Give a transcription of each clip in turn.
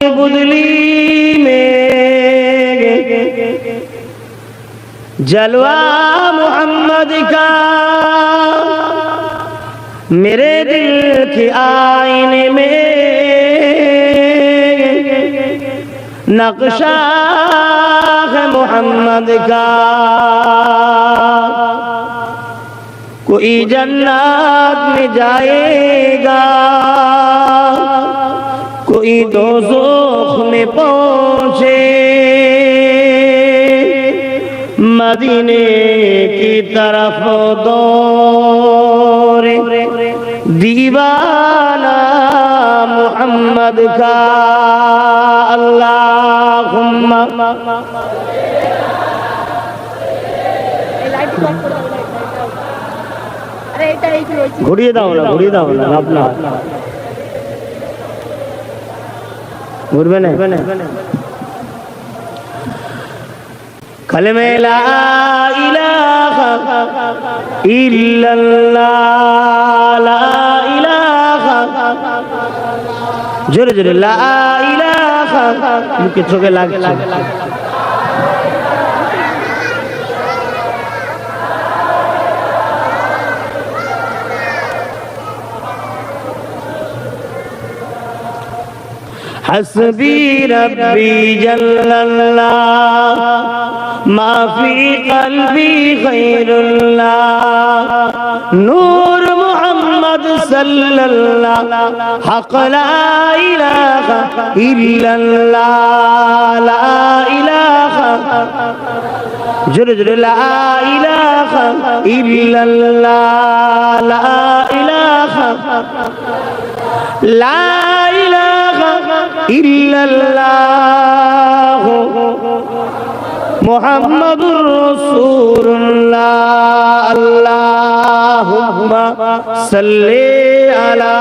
बुदली में जलवा मोहम्मद का मेरे दिल के आईने में नक्शा है मोहम्मद का। कोई जन्नत में जाएगा, कोई दोज़ख में पहुंचे, मदीने की तरफ दौड़े दीवाना मोहम्मद का। अल्लाहुम्मा घुरिए दाओ ना अपना घुरबे ना कलमे ला इलाहा इल्लल्लाह ला इलाहा जोरे जोरे ला इलाहा मुके चोखे लागছে। हस्बी रब्बी जल्लल्लाह मा फी क़ल्बी ग़ैरुल्लाह नूर मोहम्मद सल्लल्लाह हक़ ला इलाहा इल्लल्लाह ला इलाहा जोरे जोरे ला इलाहा इल्लल्लाह ला इलाहा ला इलाहा इल्लल्लाह मुहम्मदुर रसूलुल्लाह। अल्लाहुम्मा सल्ली अला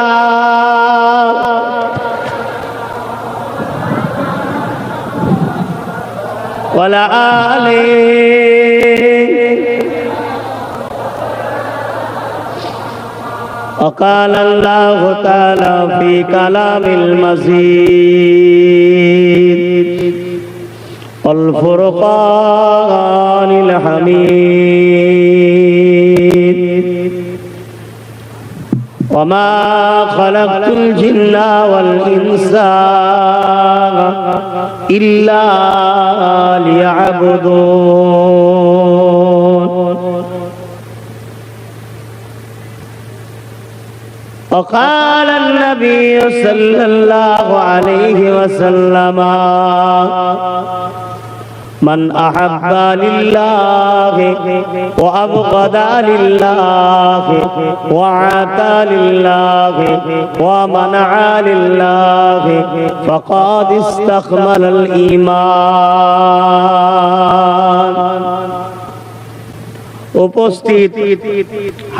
वला आले। وقال الله تعالى في كلام المجيد والفرقان الحميد وما خلقت الجن والإنس إلا ليعبدون وقال النبي صلى الله عليه وسلم من أحب لله وأبغض لله وعطى لله ومنع لله فقد استكمل الإيمان। উপস্থিত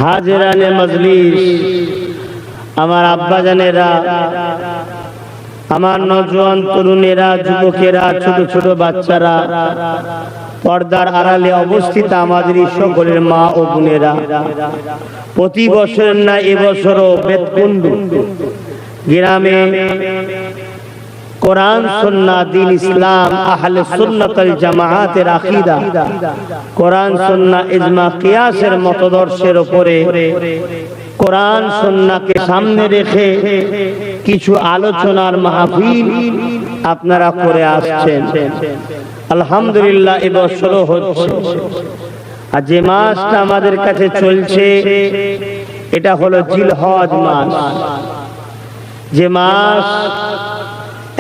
হাজিরানে মজলিস, আমার আব্বা জানেরা, আমার নওজোয়ান তরুণেরা, যুবকেরা, ছোট ছোট বাচ্চারা, পর্দার আড়ালে অবস্থিত আমাদের সকলের মা ও বোনেরা, প্রতি বছর না এবছরও বেতকুন্ডু গ্রামে কোরআন সুন্নাহ দ্বীন ইসলাম আহলে সুন্নাত ওয়াল জামাআতের আকীদা কোরআন সুন্নাহ ইজমা কিয়াসের মতদর্শের উপরে কোরআন সুন্নাহকে সামনে রেখে কিছু আলোচনার মাহফিল আপনারা করে আসছেন। আলহামদুলিল্লাহ এবছরও হচ্ছে। আর যে মাসটা আমাদের কাছে চলছে এটা হলো জিলহজ মাস, যে মাস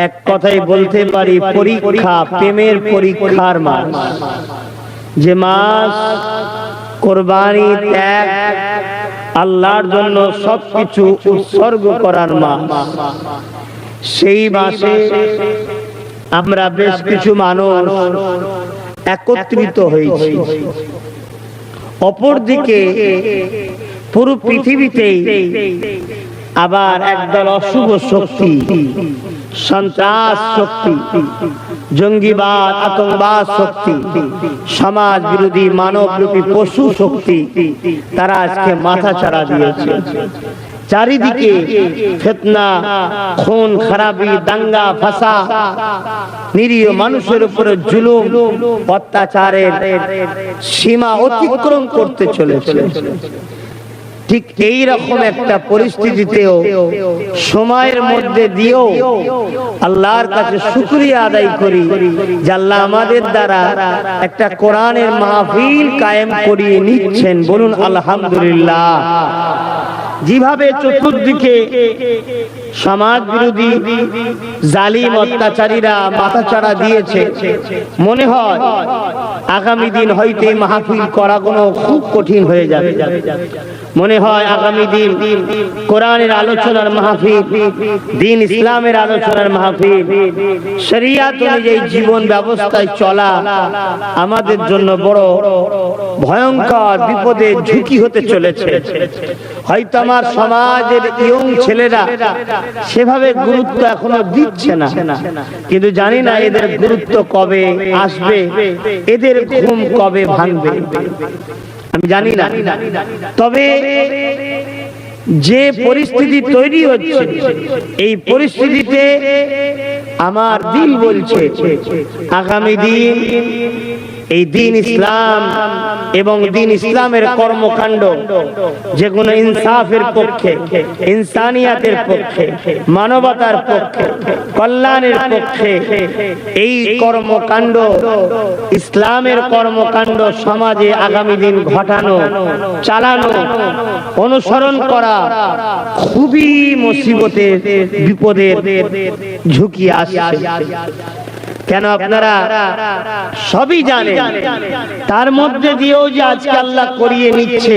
এক কথাই বলতে পারি পরীক্ষা, প্রেমের পরীক্ষার মাস, যে মাস কুরবানি, ত্যাগ, আল্লাহর জন্য সবকিছু উৎসর্গ করার মাস। সেই মাসে আমরা বেশ কিছু মানুষ একত্রিত হয়েছি। অপরদিকে পুরো পৃথিবীতেই আবার একদল অশুভ শক্তি, সন্ত্রাস শক্তি, জঙ্গিবাদ, আতঙ্কবাদ শক্তি, সমাজ বিরোধী মানবরূপী পশু শক্তি, তারা আজকে মাথা চাড়া দিয়েছে। চারিদিকে ফিতনা, খুন খারাপি, দাঙ্গা ফাসাদ, নিরীহ মানুষের উপরে জুলুম অত্যাচারের সীমা অতিক্রম করতে চলেছে। ঠিক এই রকম একটা পরিস্থিতিতেও সময়ের মধ্যে দিয়েও আল্লাহর কাছে শুকরিয়া আদায় করি যে আল্লাহ আমাদের দ্বারা একটা কোরআনের মাহফিল কায়েম করিয়ে নিচ্ছেন। বলুন আলহামদুলিল্লাহ। যেভাবে চতুর্দিকে সমাজ বিরোধী জালিম অত্যাচারীরা মাথাচাড়া দিয়েছে, মনে হয় আগামী দিন হয়তো এই মাহফিল করা কোনো খুব কঠিন হয়ে যাবে। মনে হয় আগামী দিন কোরআনের আলোচনার মাহফিল, দ্বীন ইসলামের আলোচনার মাহফিল, শরিয়াত অনুযায়ী জীবন ব্যবস্থায় চলা আমাদের জন্য বড় ভয়ঙ্কর বিপদের ঝুঁকি হতে চলেছে। হয়তো আমার সমাজের ইয়ং ছেলেরা সেভাবে গুরুত্ব এখনো দিচ্ছে না, কিন্তু জানি না এদের গুরুত্ব কবে আসবে, এদের ঘুম কবে ভাঙবে আমি জানি না। তবে যে পরিস্থিতি তৈরি হচ্ছে, এই পরিস্থিতিতে আমার দিল বলছে আগামী দিন এই দ্বীন ইসলাম এবং দ্বীন ইসলামের কর্মকাণ্ড যেগুলো ইনসাফের পক্ষে, ইনসানিয়াতের পক্ষে, মানবতার পক্ষে, কল্যাণের পক্ষে, এই কর্মকাণ্ড, ইসলামের কর্মকাণ্ড সমাজে আগামী দিন ঘটানো, চালানো, অনুসরণ করা খুবই মুসিবতের, বিপদের ঝুঁকি আসছে। কেন আপনারা সবই জানেন, তার মধ্যে দিয়েও যে আজকে আল্লাহ করিয়ে নিচ্ছে,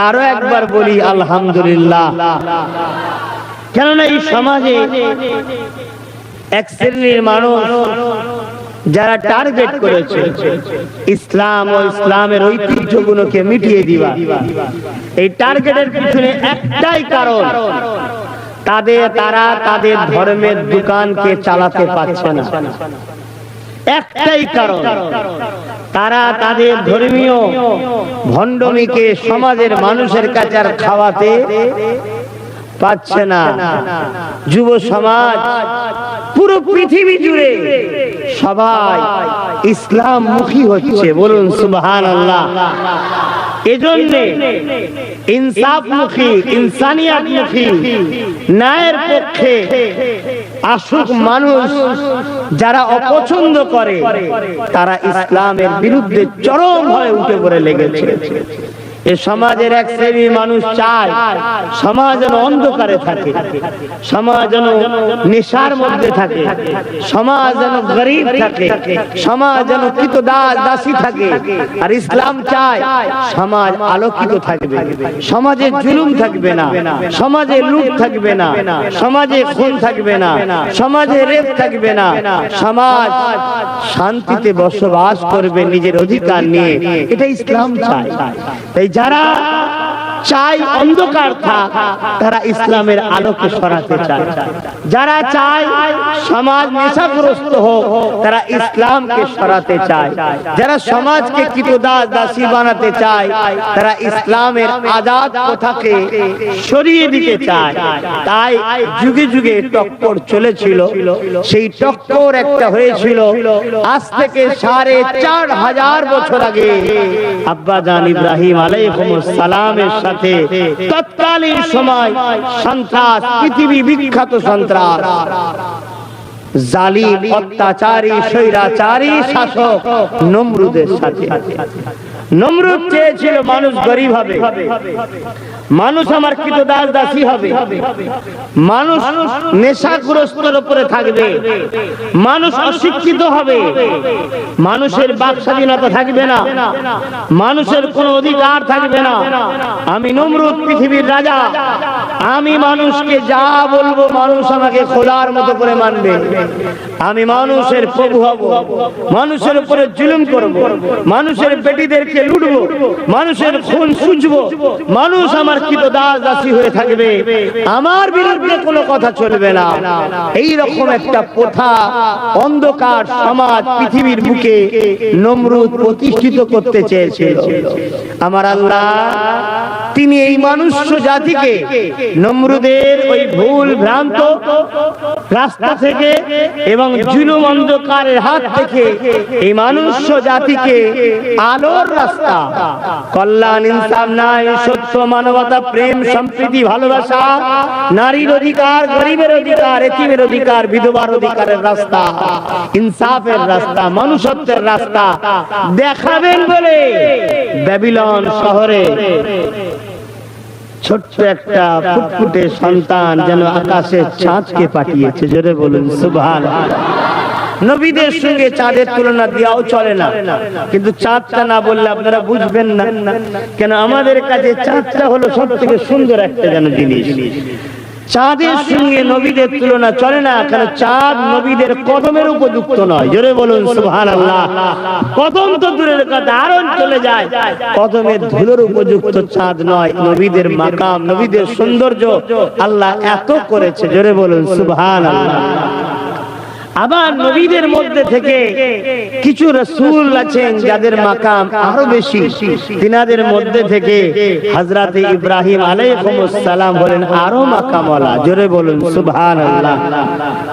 আরো একবার বলি আলহামদুলিল্লাহ। কেননা এই সমাজে এক শ্রেণীর মানুষ যারা টার্গেট করেছে ইসলাম ও ইসলামের ঐতিহ্যগুলোকে মিটিয়ে দিবা, এই টার্গেটের পিছনে একটাই কারণ, তারা তাদের ধর্মের দোকানকে চালাতে পারছে না। একটাই কারণ, তারা তাদের ধর্মীয় ভণ্ডমিকে সমাজের মানুষের কাছে আর খাওয়াতে পারছে না। যুব সমাজ পুরো পৃথিবী জুড়ে সবাই ইসলাম মুখী হচ্ছে। বলুন সুবহানাল্লাহ। এজন্য ইনসাফ মুখী, ইনসানিয়াত মুখী, ন্যায়ের পক্ষে আসুক মানুষ যারা অপছন্দ করে, তারা ইসলামের বিরুদ্ধে চরম হয়ে উঠে পড়ে লেগেছে। এ সমাজের এক শ্রেণীর মানুষ চায় সমাজ যেন অন্ধকারে থাকে, সমাজ যেন নেশার মধ্যে থাকে, সমাজ যেন গরিব থাকে, সমাজ যেন কৃতদাস দাসী থাকে। আর ইসলাম চায় সমাজ আলোকিত থাকবে, সমাজে জুলুম থাকবে না, সমাজে লুট থাকবে না, সমাজে খুন থাকবে না, সমাজে রেপ থাকবে না, সমাজ শান্তিতে বসবাস করবে নিজের অধিকার নিয়ে। এটা ইসলাম চায়। তাই যারা চায় অন্ধকার থাক, তারা ইসলামের আলোকে সরাতে চায়। যারা চায় সমাজ নেশাগ্রস্ত হোক, তারা ইসলামকে সরাতে চায়। যারা সমাজকে কৃতদাস দাসী বানাতে চায়, তারা ইসলামের আজাদ কথাকে সরিয়ে দিতে চায়। তাই যুগে যুগে টক্কর চলেছিল, সেই টক্কর একটা হয়েছিল আজ থেকে ৪৫০০ বছর আগে আব্বাজান ইব্রাহিম আলাইহিস সালামের সাথে তৎকালীন সময় সন্ত্রাস, পৃথিবী বিখ্যাত সন্ত্রাস, জালিম অত্যাচারী স্বৈরাচারী শাসক নমরুদের সাথে। নমরুদ চেয়েছিল মানুষ গরিব হবে, মানুষ আমার কৃতদাস দাসী হবে, মানুষ নেশাগ্রস্তর উপরে থাকবে, মানুষ অশিক্ষিত হবে, মানুষের বাক স্বাধীনতা থাকবে না, মানুষের কোনো অধিকার থাকবে না। আমি নমরুদ পৃথিবীর রাজা, আমি মানুষকে যা বলবো মানুষ আমাকে খোদার মতো করে মানবে। আমি মানুষের প্রভু হব, মানুষের উপরে জুলুম করব, মানুষের বেটিদেরকে লুটবো, মানুষের খুন সুজবো, মানুষ আমার কৃতদাস দাসী হয়ে থাকবে, আমার বিরুদ্ধে কোনো কথা চলবে না। এই রকম একটা প্রথা, অন্ধকার সমাজ পৃথিবীর বুকে নমরুদ প্রতিষ্ঠিত করতে চেয়েছিল। আমার আল্লাহ তিনি এই মনুষ্য জাতিকে নমরুদের ওই ভুল ভ্রান্ত রাস্তা থেকে এবং জুলুম অন্ধকারের হাত থেকে এই মনুষ্য জাতিকে আলোর রাস্তা, কল্যাণ, ইনসাফ, ন্যায়, সত্য, মানবতা, প্রেম, সম্প্রীতি, ভালোবাসা, নারীর অধিকার, গরিবের অধিকার, এতিমের অধিকার, বিধবার অধিকারের রাস্তা, ইনসাফের রাস্তা, মনুষ্যত্বের রাস্তা দেখাবেন বলে ব্যাবিলন শহরে ছোট্ট একটা ফুটফুটে সন্তান যেন আকাশের চাঁদকে পাঠিয়েছে। জোরে বলুন সুবহানাল্লাহ। নবীদের সঙ্গে চাঁদের তুলনা দেওয়াও চলে না, কিন্তু চাঁদটা না বললে আপনারা বুঝবেন না, কেন আমাদের কাছে চাঁদটা হলো সব থেকে সুন্দর একটা যেন জিনিস। চাঁদের সঙ্গে নবীদের তুলনা চলে না, কারণ চাঁদ নবীদের কদমের উপযুক্ত নয়। জোরে বলুন সুবহানাল্লাহ। কদম তো দূরের কথা, আরণ চলে যায়, কদমের ধুলোর উপযুক্ত চাঁদ নয়। নবীদের মাকাম, নবীদের সৌন্দর্য আল্লাহ এত করেছে। জোরে বলুন সুবহানাল্লাহ। আবার নবীদের মধ্যে থেকে কিছু রাসূল আছেন যাদের মাকাম আরো বেশি, তিনাদের মধ্যে থেকে হযরত ইব্রাহিম আলাইহিস সালাম বলেন আরো মাকামওয়ালা। জোরে বলুন সুবহানাল্লাহ।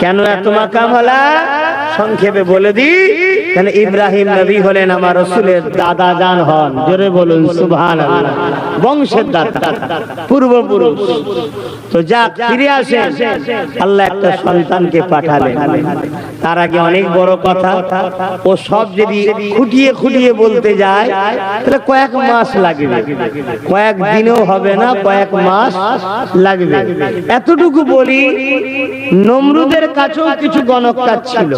কেন এত মাকামওয়ালা সংক্ষেপে বলে দিই, কেন ইব্রাহিম নবী হলেন আমার রাসূলের দাদা জান হন। জোরে বলুন সুবহানাল্লাহ। বংশের দাতা, পূর্বপুরুষ। তো যাক, ফিরে আসেন, আল্লাহ একটা সন্তানকে পাঠালেন। তার আগে অনেক বড় কথা, ও সব যদি খুঁটিয়ে খুঁটিয়ে বলতে যায় তাহলে কয়েক মাস লাগবে, কয়েক দিনও হবে না, কয়েক মাস লাগবে। এতটুকু বলি, নমরুদের কাছেও কিছু গণককার ছিল,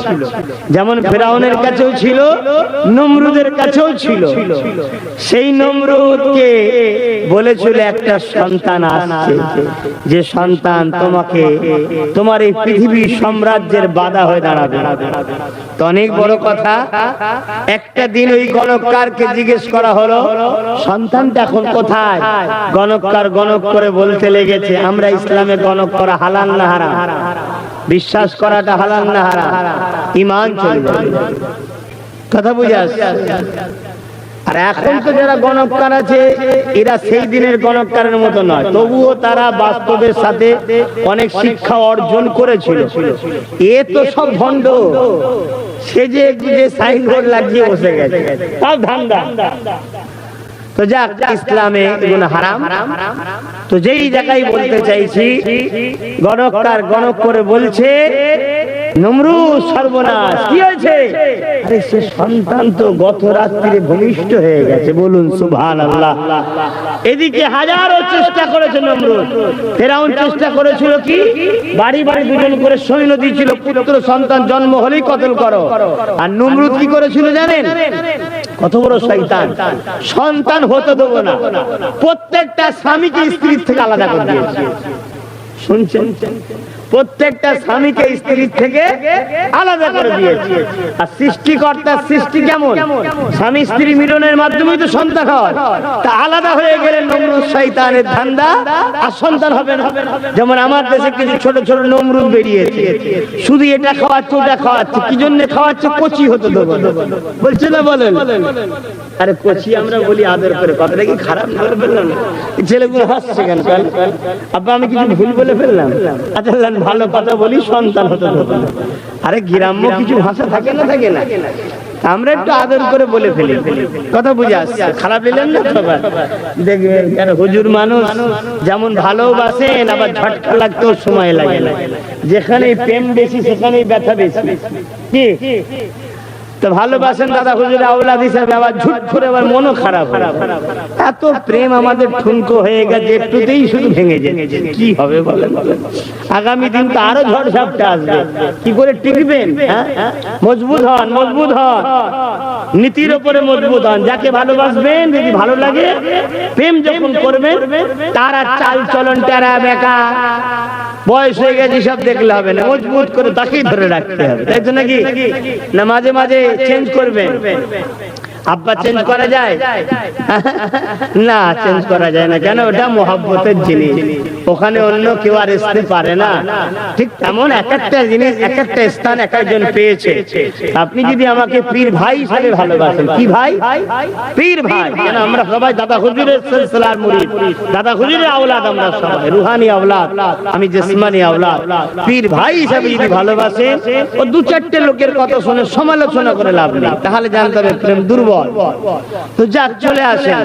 যেমন ফেরাউনের কাছেও ছিল, নমরুদের কাছেও ছিল। সেই নমরুদকে বলেছিল একটা সন্তান আসছে, যে সন্তান তোমাকে তোমার এই পৃথিবীর সাম্রাজ্যের বাধা হয়ে দাঁড়াবে। তো অনেক বড় কথা, একটা দিন ওই গণককারকে জিজ্ঞেস করা হলো সন্তানটা এখন কোথায়? গণককার গণক করে বলতে লেগেছে, আমরা ইসলামে গণক করা হালাল না হারাম, বিশ্বাস করাটা হালাল না হারাম, ঈমান চলে যাবে। কথা বুঝে আসছে? আর এখন তো যারা গণককার আছে এরা সেই দিনের গণককারের মতো নয়, তবুও তারা বাস্তবের সাথে অনেক শিক্ষা অর্জন করেছিল। এ তো সব ভণ্ড, সেজে গুজে সাইনবোর্ড লাগিয়ে বসে গেছে, তার ধান্দা। তো যাক, ইসলামে এগুলো হারাম। তো যেই জায়গায় বলতে চাইছি, গণককার গণক করে বলছে নমরুদ সর্বনাশ, কি হয়েছে? আরে সে সন্তান তো গত রাত্রিরে ভূমিষ্ঠ হয়ে গেছে। বলুন সুবহানাল্লাহ। এদিকে হাজারো চেষ্টা করেছে নমরুদ, ফেরাউন চেষ্টা করেছিল কি, বাড়ি বাড়ি দুজন করে সৈন্য দিয়েছিল, পুত্র সন্তান জন্ম হলেই কতল করো। আর নমরুদ কি করেছিল জানেন? কত বড় শয়তান, সন্তান হতে দেবো না, প্রত্যেকটা স্বামীকে স্ত্রীর থেকে আলাদা করে দিয়েছে। শুনছেন? প্রত্যেকটা স্বামীকে স্ত্রীর থেকে আলাদা করে দিয়েছে। আর সৃষ্টিকর্তার সৃষ্টি কেমন? স্বামী স্ত্রী মিলনের মাধ্যমেই তো সন্তান হয়। তা আলাদা হয়ে গেলেন নমরুদ, শয়তানের ধান্দা, আর সন্তান হবে না। যেমন আমার দেশে কিছু ছোট ছোট নমরুদ বেরিয়েছে, শুধু এটা খাওয়াচ্ছে ওটা খাওয়াচ্ছে। কি জন্য খাওয়াচ্ছে? কচি হতে দেবো বলছে না, বলেন। আরে কচি আমরা বলি আদর করে, কথাটা কি খারাপ বলে ফেললাম? ছেলেগুলো হাসছে কেন? আব্বা আমি কিছু ভুল বলে ফেললাম? আচ্ছা ভালো কথা বলি, সন্তান হতে দেবো না। আরে গ্রাম্য কিছু ভাষা থাকে না, থাকে না, আমরা একটু আদর করে বলে ফেলি। কথা বুঝে আসছে? খারাপ দিলেন না সবার? দেখবেন কেন হুজুর মানুষ যেমন ভালোবাসেন, আবার ঝটকা লাগতেও সময় লাগে না। যেখানে প্রেম বেশি সেখানেই ব্যথা বেশি। কি তো ভালোবাসেন দাদা হুজুরের আওলাদ হিসাবে, আবার ঝুট করে আবার মনও খারাপ। এত প্রেম আমাদের ঠুনকো হয়ে গেছে, একটুতেই শুধু ভেঙে যায়। কি হবে বলেন? আগামী দিন তো আরো ঝড় ঝাপটা আসবে, কি করে টিকবেন? মজবুত হন, মজবুত হন, নীতির উপরে মজবুত হন। যাকে ভালোবাসবেন, যদি ভালো লাগে, প্রেম যখন করবেন, তার আর চাল চলন টেরা বেকা, বয়স হয়ে গেছে সব দেখলে হবে না, মজবুত করে তাকেই ধরে রাখতে হবে। তাই তো নাকি? না মাঝে মাঝে চেঞ্জ করবেন। আব্বা চেঞ্জ করা যায় না? চেঞ্জ করা যায় না। কেন? ওটা মহব্বতের জিনিস, ওখানে অন্য কেউ আর আসতে পারে না। ঠিক তেমন এক একটা জিনিস এক একটা স্থান এক একজন পেয়েছে। আপনি যদি আমাকে পীর ভাই হিসেবে ভালোবাসেন, কি ভাই? পীর ভাই। কেন? আমরা সবাই দাদা হুজুরের সিলসিলার মুরিদ, দাদা হুজুরের আওলাদ, আমরা সবাই রুহানি আওলাদ, আমি জিসমানি আওলাদ। পীর ভাই হিসেবে যদি ভালোবাসে, ও দু চারটে লোকের কথা শুনে সমালোচনা করে লাভ নেই, তাহলে জানতে হবে প্রেম দুর্বল। তো যাক, চলে আসেন।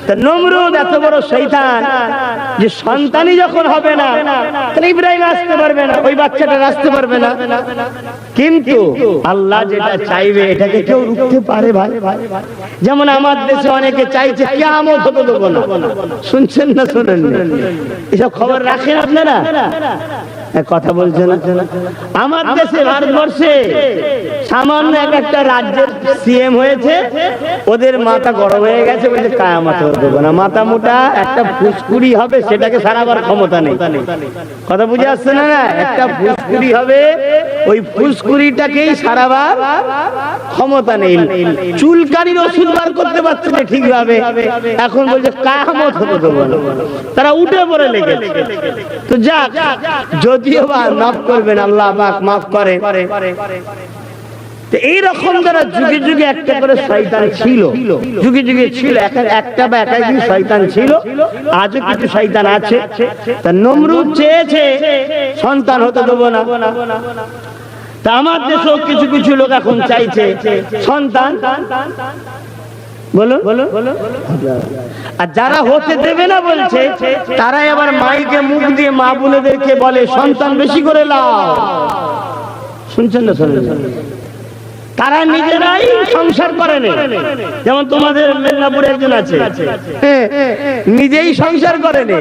তা নমরুদ এত বড় শয়তান যে সন্তানই যখন হবে না, তাহলে ইব্রাহিম আসতে পারবে না, ওই বাচ্চাটা আসতে পারবে না। কিন্তু আল্লাহ যেটা চাইবে এটাকে কেউ রুখতে পারে ভাই? যেমন আমার দেশে অনেকে চাইছে কিয়ামত হতে দেবো না। শুনছেন না শোনেন? এসব খবর রাখেন আপনারা? কথা বলছে না। আমার দেশে ভারতবর্ষে সামান্য একটা রাজ্যের সিএম হয়েছে, ওদের মাথা গরম হয়ে গেছে, বলছে কিয়ামত হতে দেবো না। মাথা মোটা একটা ফুসকুড়ি হবে, সেটাকে সারাবার ক্ষমতা নেই। কথা বুঝে আসছে না? একটা ফুসকুড়ি হবে, ওই ফুসকুড়িটাকেই সারাবার ক্ষমতা নেই। চুলকানির ওষুধ বার করতে পারছে না ঠিকভাবে, এখন বলছে কিয়ামত হতে দেবো না। তারা উঠে পড়ে লেগেছে। তো যাক, যদিও বা মাফ করবেন, আল্লাহ পাক মাফ করে। এইরকম যারা যুগে যুগে একটা করে শয়তান ছিল, যুগে যুগে ছিল, একটা বা একাধিক শয়তান ছিল, আজও কিছু শয়তান আছে। তা নমরুদ চেয়েছে সন্তান হতে দেবো না। তা আমার দেশেও কিছু কিছু লোক এখন চাইছে সন্তান। বলো বলো। আর যারা হতে দেবে না বলছে, তারাই আবার মাইকে মুখ দিয়ে মা বোনেদেরকে বলে সন্তান বেশি করে লাও। শুনছেন না? শোনেন? তারা নিজেরাই সংসার করে না। যেমন তোমাদের মেদিনীপুরে একজন আছে, নিজেই সংসার করে না।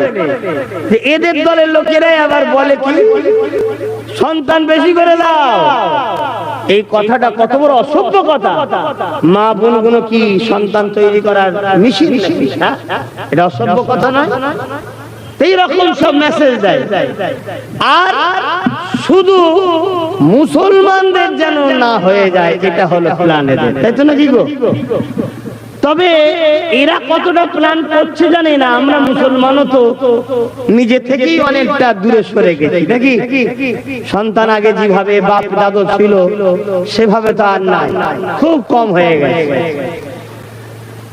এদের দলের লোকেরাই আবার বলে কি সন্তান বেশি করে দাও। এই কথাটা কত বড় অসভ্য কথা! মা বোনগুলো কি সন্তান তৈরি করার মেশিন নাকি? এটা অসভ্য কথা নয়? এইরকম সব মেসেজ দেয়। আর শুধু মুসলমানদের যেন না হয়ে যায়, এটা হলো প্ল্যান এদের, তাই তো নাকি গো? তবে এরা কতটা প্ল্যান করছে জানি না। আমরা মুসলমানও তো নিজে থেকেই অনেকটা দূরে সরে গেছি নাকি? সন্তান আগে যেভাবে বাপ দাদু ছিল সেভাবে তো আর নাই, খুব কম হয়ে গেছে।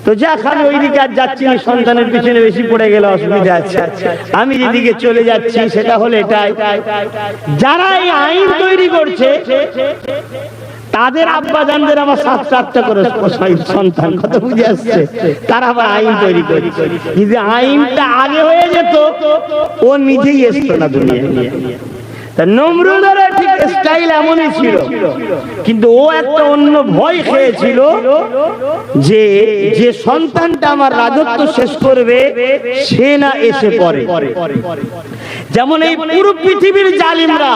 তো যা খালি ওই দিকে আর যাচ্ছি, সন্তানের পিছনে বেশি পড়ে গেলে অসুবিধা আছে। আমি যেদিকে চলে যাচ্ছি সেটা হলো এটাই, যারা এই আইন তৈরি করছে তাদের আব্বা জানদের আবার 7-8টা করে সন্তান, কত বুঝে আসছে? তারা আবার আইন তৈরি করছে। যদি আইনটা আগে হয়ে যেত, ও নিজেই আসতো না দুনিয়ায়। নমরুদের ঠিক স্টাইল এমনই ছিল, কিন্তু ও একটা অন্য ভয় খেয়েছিল যে যে সন্তানটা আমার রাজত্ব শেষ করবে সে না এসে পড়ে। যেমন এই পুরো পৃথিবীর জালিমরা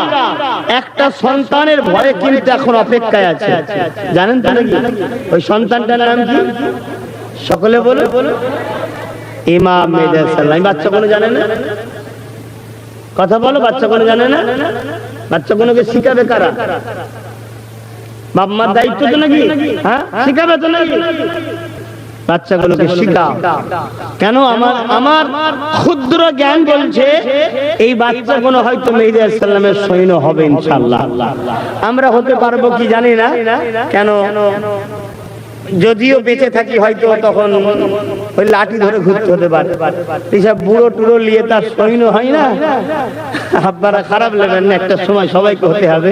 একটা সন্তানের ভয়ে কিন্তু এখন অপেক্ষায় আছে। জানেন তো নাকি? ওই সন্তানটার নাম কি? সকলে বলো। ইমাম মেহেদী সালাম। বাচ্চা কোনো জানে না? কথা বলো। বাচ্চা কোনো জানে না? বাচ্চা কোনোকে শিখাবে কারা? বাপ মার দায়িত্ব তো নাকি? হ্যাঁ, শিখাবে তো নাকি? বাচ্চাগুলোকে শিখাও। কেন? আমার ক্ষুদ্র জ্ঞান বলছে এই বাচ্চাগুলো হয়তো মেহেদী আলাইহিস সালামের সৈন্য হবে ইনশাআল্লাহ। আমরা হতে পারবো কি জানি না। কেন? যদিও বেঁচে থাকি হয়তো তখন ওই লাঠি ধরে ঘুরতে হতে পারে। এইসব বুড়ো টুড়ো নিয়ে তার সৈন্য হয় না। আপনারা খারাপ লাগবেন না, একটা সময় সবাইকে হতে হবে।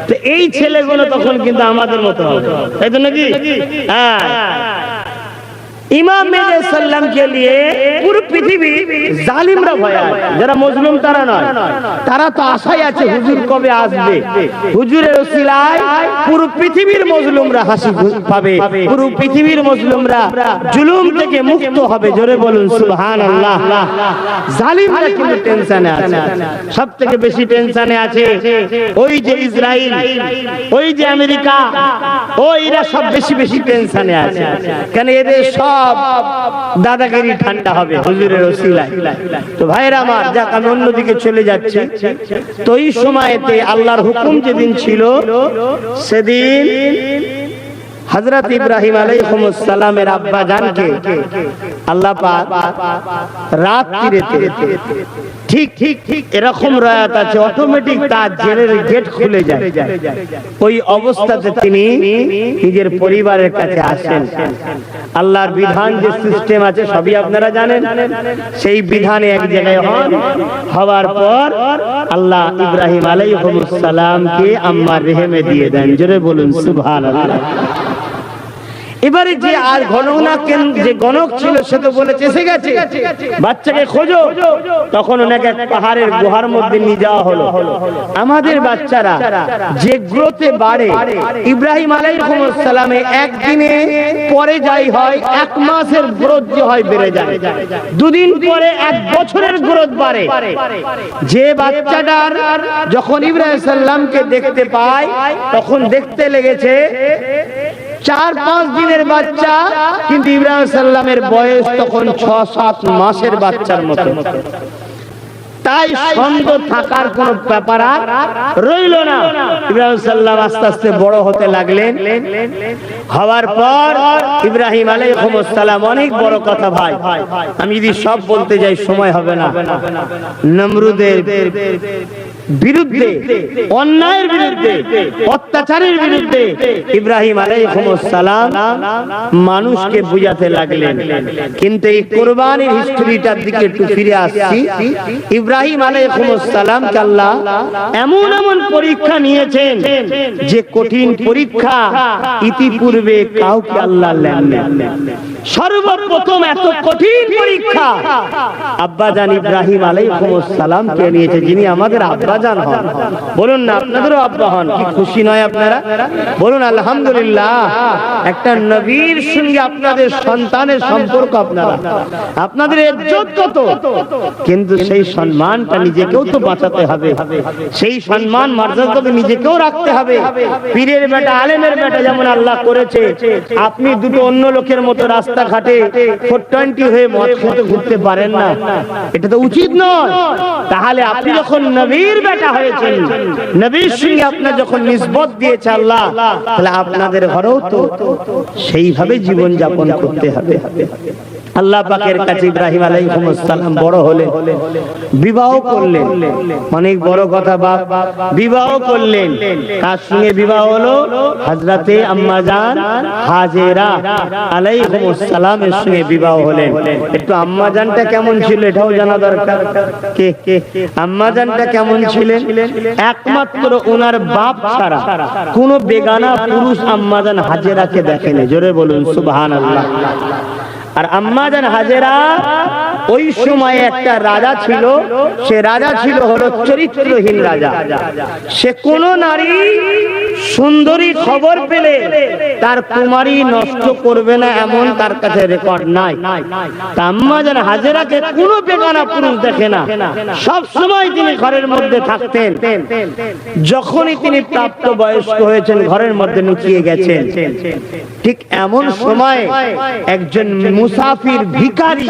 তো এই ছেলেগুলো তখন কিন্তু আমাদের মতো হবে, তাই তো নাকি? হ্যাঁ। ইমাম মেহেদী সাল্লামকে নিয়ে পুরো পৃথিবী জালিমরা ভয় আছে। যারা মজলুম তারা নয়, তারা তো আশায় আছে হুজুর কবে আসবে। হুজুরের ওসিলায় পুরো পৃথিবীর মজলুমরা হাসি পাবে, পুরো পৃথিবীর মজলুমরা জুলুম থেকে মুক্ত হবে। জোরে বলুন সুবহানাল্লাহ। জালিমরা কিন্তু টেনশনে আছে, সবথেকে বেশি টেনশনে আছে ওই যে ইসরায়েল, ওই যে আমেরিকা, ওইরা সব বেশি বেশি টেনশনে আছে। কেন? এদের সব দাদাগিরি ঠান্ডা হবে হুজুরের ওসিলায়। তো ভাইরা আমার, যাক আমি অন্যদিকে চলে যাচ্ছি। তো এই সময়তে আল্লাহর হুকুম যেদিন ছিল সেদিন হযরত ইব্রাহিম আলাইহিস সালামের আব্বা জানকে আল্লাহ পাক রাত্রিতে ঠিক এরকম রায়াত আছে, অটোমেটিক তার জেলের গেট খুলে যায়। ওই অবস্থাতে তিনি নিজের পরিবারের কাছে আসেন। আল্লাহর বিধান যে সিস্টেম আছে সবই আপনারা জানেন, সেই বিধানে এক জায়গায় হওয়ার পর আল্লাহ ইব্রাহিম আলাইহিস সালামকে আম্মার রেহেমে দিয়ে দেন। জোরে বলুন সুবহানাল্লাহ। এবারে যে আর যে গণক ছিল সে তো বলেছে এসে গেছে, বাচ্চাকে খোঁজো। তখন ওনাকে এক পাহাড়ের গুহার মধ্যে নিয়ে যাওয়া হলো। আমাদের বাচ্চারা যে গ্রোথে বাড়ে, ইব্রাহিম আলাইহিস সালামে একদিনে পরে যাই হয় 1 মাসের গ্রোথ যে হয় বেড়ে যায়, 2 দিন পরে 1 বছরের গ্রোথ বাড়ে। যে বাচ্চাটার যখন ইব্রাহিম সাল্লামকে দেখতে পায় তখন দেখতে লেগেছে 4-5 দিনের বাচ্চা, কিন্তু ইব্রাহিম সাল্লামের বয়স তখন 6-7 মাসের বাচ্চার মতো। তাই সন্দেহ থাকার কোন ব্যাপার আর রইল না। ইব্রাহিম সাল্লাম আস্তে আস্তে বড় হতে লাগলেন। হওয়ার পর ইব্রাহিম আলাইহিস সালাম অনেক বড় কথা ভাই, আমি যদি সব বলতে যাই সময় হবে না। নমরুদের বিরুদ্ধে, অন্যায়ের বিরুদ্ধে, অত্যাচারের বিরুদ্ধে ইব্রাহিম আলাইহিস সালাম মানুষকে বুঝাতে লাগলেন। কিন্তু এই কুরবানির হিস্ট্রিটার দিকে একটু ফিরে আসছি। ইব্রাহিম আলাইহিস সালামকে আল্লাহ এমন এমন পরীক্ষা নিয়েছেন যে কঠিন পরীক্ষা ইতিপূর্বে কাউকে আল্লাহ নেন। সর্বপ্রথম এত কঠিন পরীক্ষা আব্বাজান ইব্রাহিম আলাইহিস সালামকে নিয়েছে, যিনি আমাদের আব্বাজান হন। বলুন না আপনাদেরও আব্বা হন, কি খুশি নয় আপনারা? বলুন আলহামদুলিল্লাহ। একটা নবীর সঙ্গে আপনাদের সন্তানের সম্পর্ক, আপনাদের ইজ্জত কত, কিন্তু সেই সম্মানটা নিজেকেও তো বাঁচাতে হবে, সেই সম্মান মর্যাদাকে নিজেকেও রাখতে হবে। পীরের বেটা, আলেমের বেটা যেমন আল্লাহ করেছে, আপনি দুটো অন্য লোকের মতো রাস্তাঘাটে 420 হয়ে মদ খেতে ঘুরতে পারেন না, এটা তো উচিত নয়। তাহলে আপনি যখন নবীর বেটা হয়েছেন, নবীর সঙ্গে আপনার যখন নিসবত দিয়েছে আল্লাহ, তাহলে আপনাদের ঘরেও তো সেইভাবে জীবন যাপন করতে হবে। আল্লাহ পাকের কাছে ইব্রাহিম আলাইহিস সালাম বড় হলেন, বিবাহ করলেন। অনেক বড় কথা বাপ, বিবাহ করলেন। কার সঙ্গে বিবাহ হলো? হযরতে আম্মা জান হাজেরা আলাইহিস সালামের সঙ্গে বিবাহ হলেন। একটু আম্মা জানটা কেমন ছিল এটাও জানা দরকার। কে আম্মা জানটা কেমন ছিলেন? একমাত্র ওনার বাপ ছাড়া কোন বেগানা পুরুষ আম্মা জান হাজেরাকে দেখেনি। জোরে বলুন সুবহানাল্লাহ। আর আম্মা জান হাজেরা ওই সময় একটা রাজা ছিল, সে রাজা ছিল হলো চরিত্রহীন রাজা। সে কোন নারী সুন্দরী খবর পেলে তার কুমারী নষ্ট করবে না এমন তার কাছে রেকর্ড নাই। আম্মা জান হাজেরাকে কোন বেগানা পুরুষ দেখে না, সব সময় তিনি ঘরের মধ্যে থাকতেন। যখনই তিনি প্রাপ্ত বয়স্ক হয়েছেন, ঘরের মধ্যে লুকিয়ে গেছেন। ঠিক এমন সময় একজন মুসাফির ভিখারি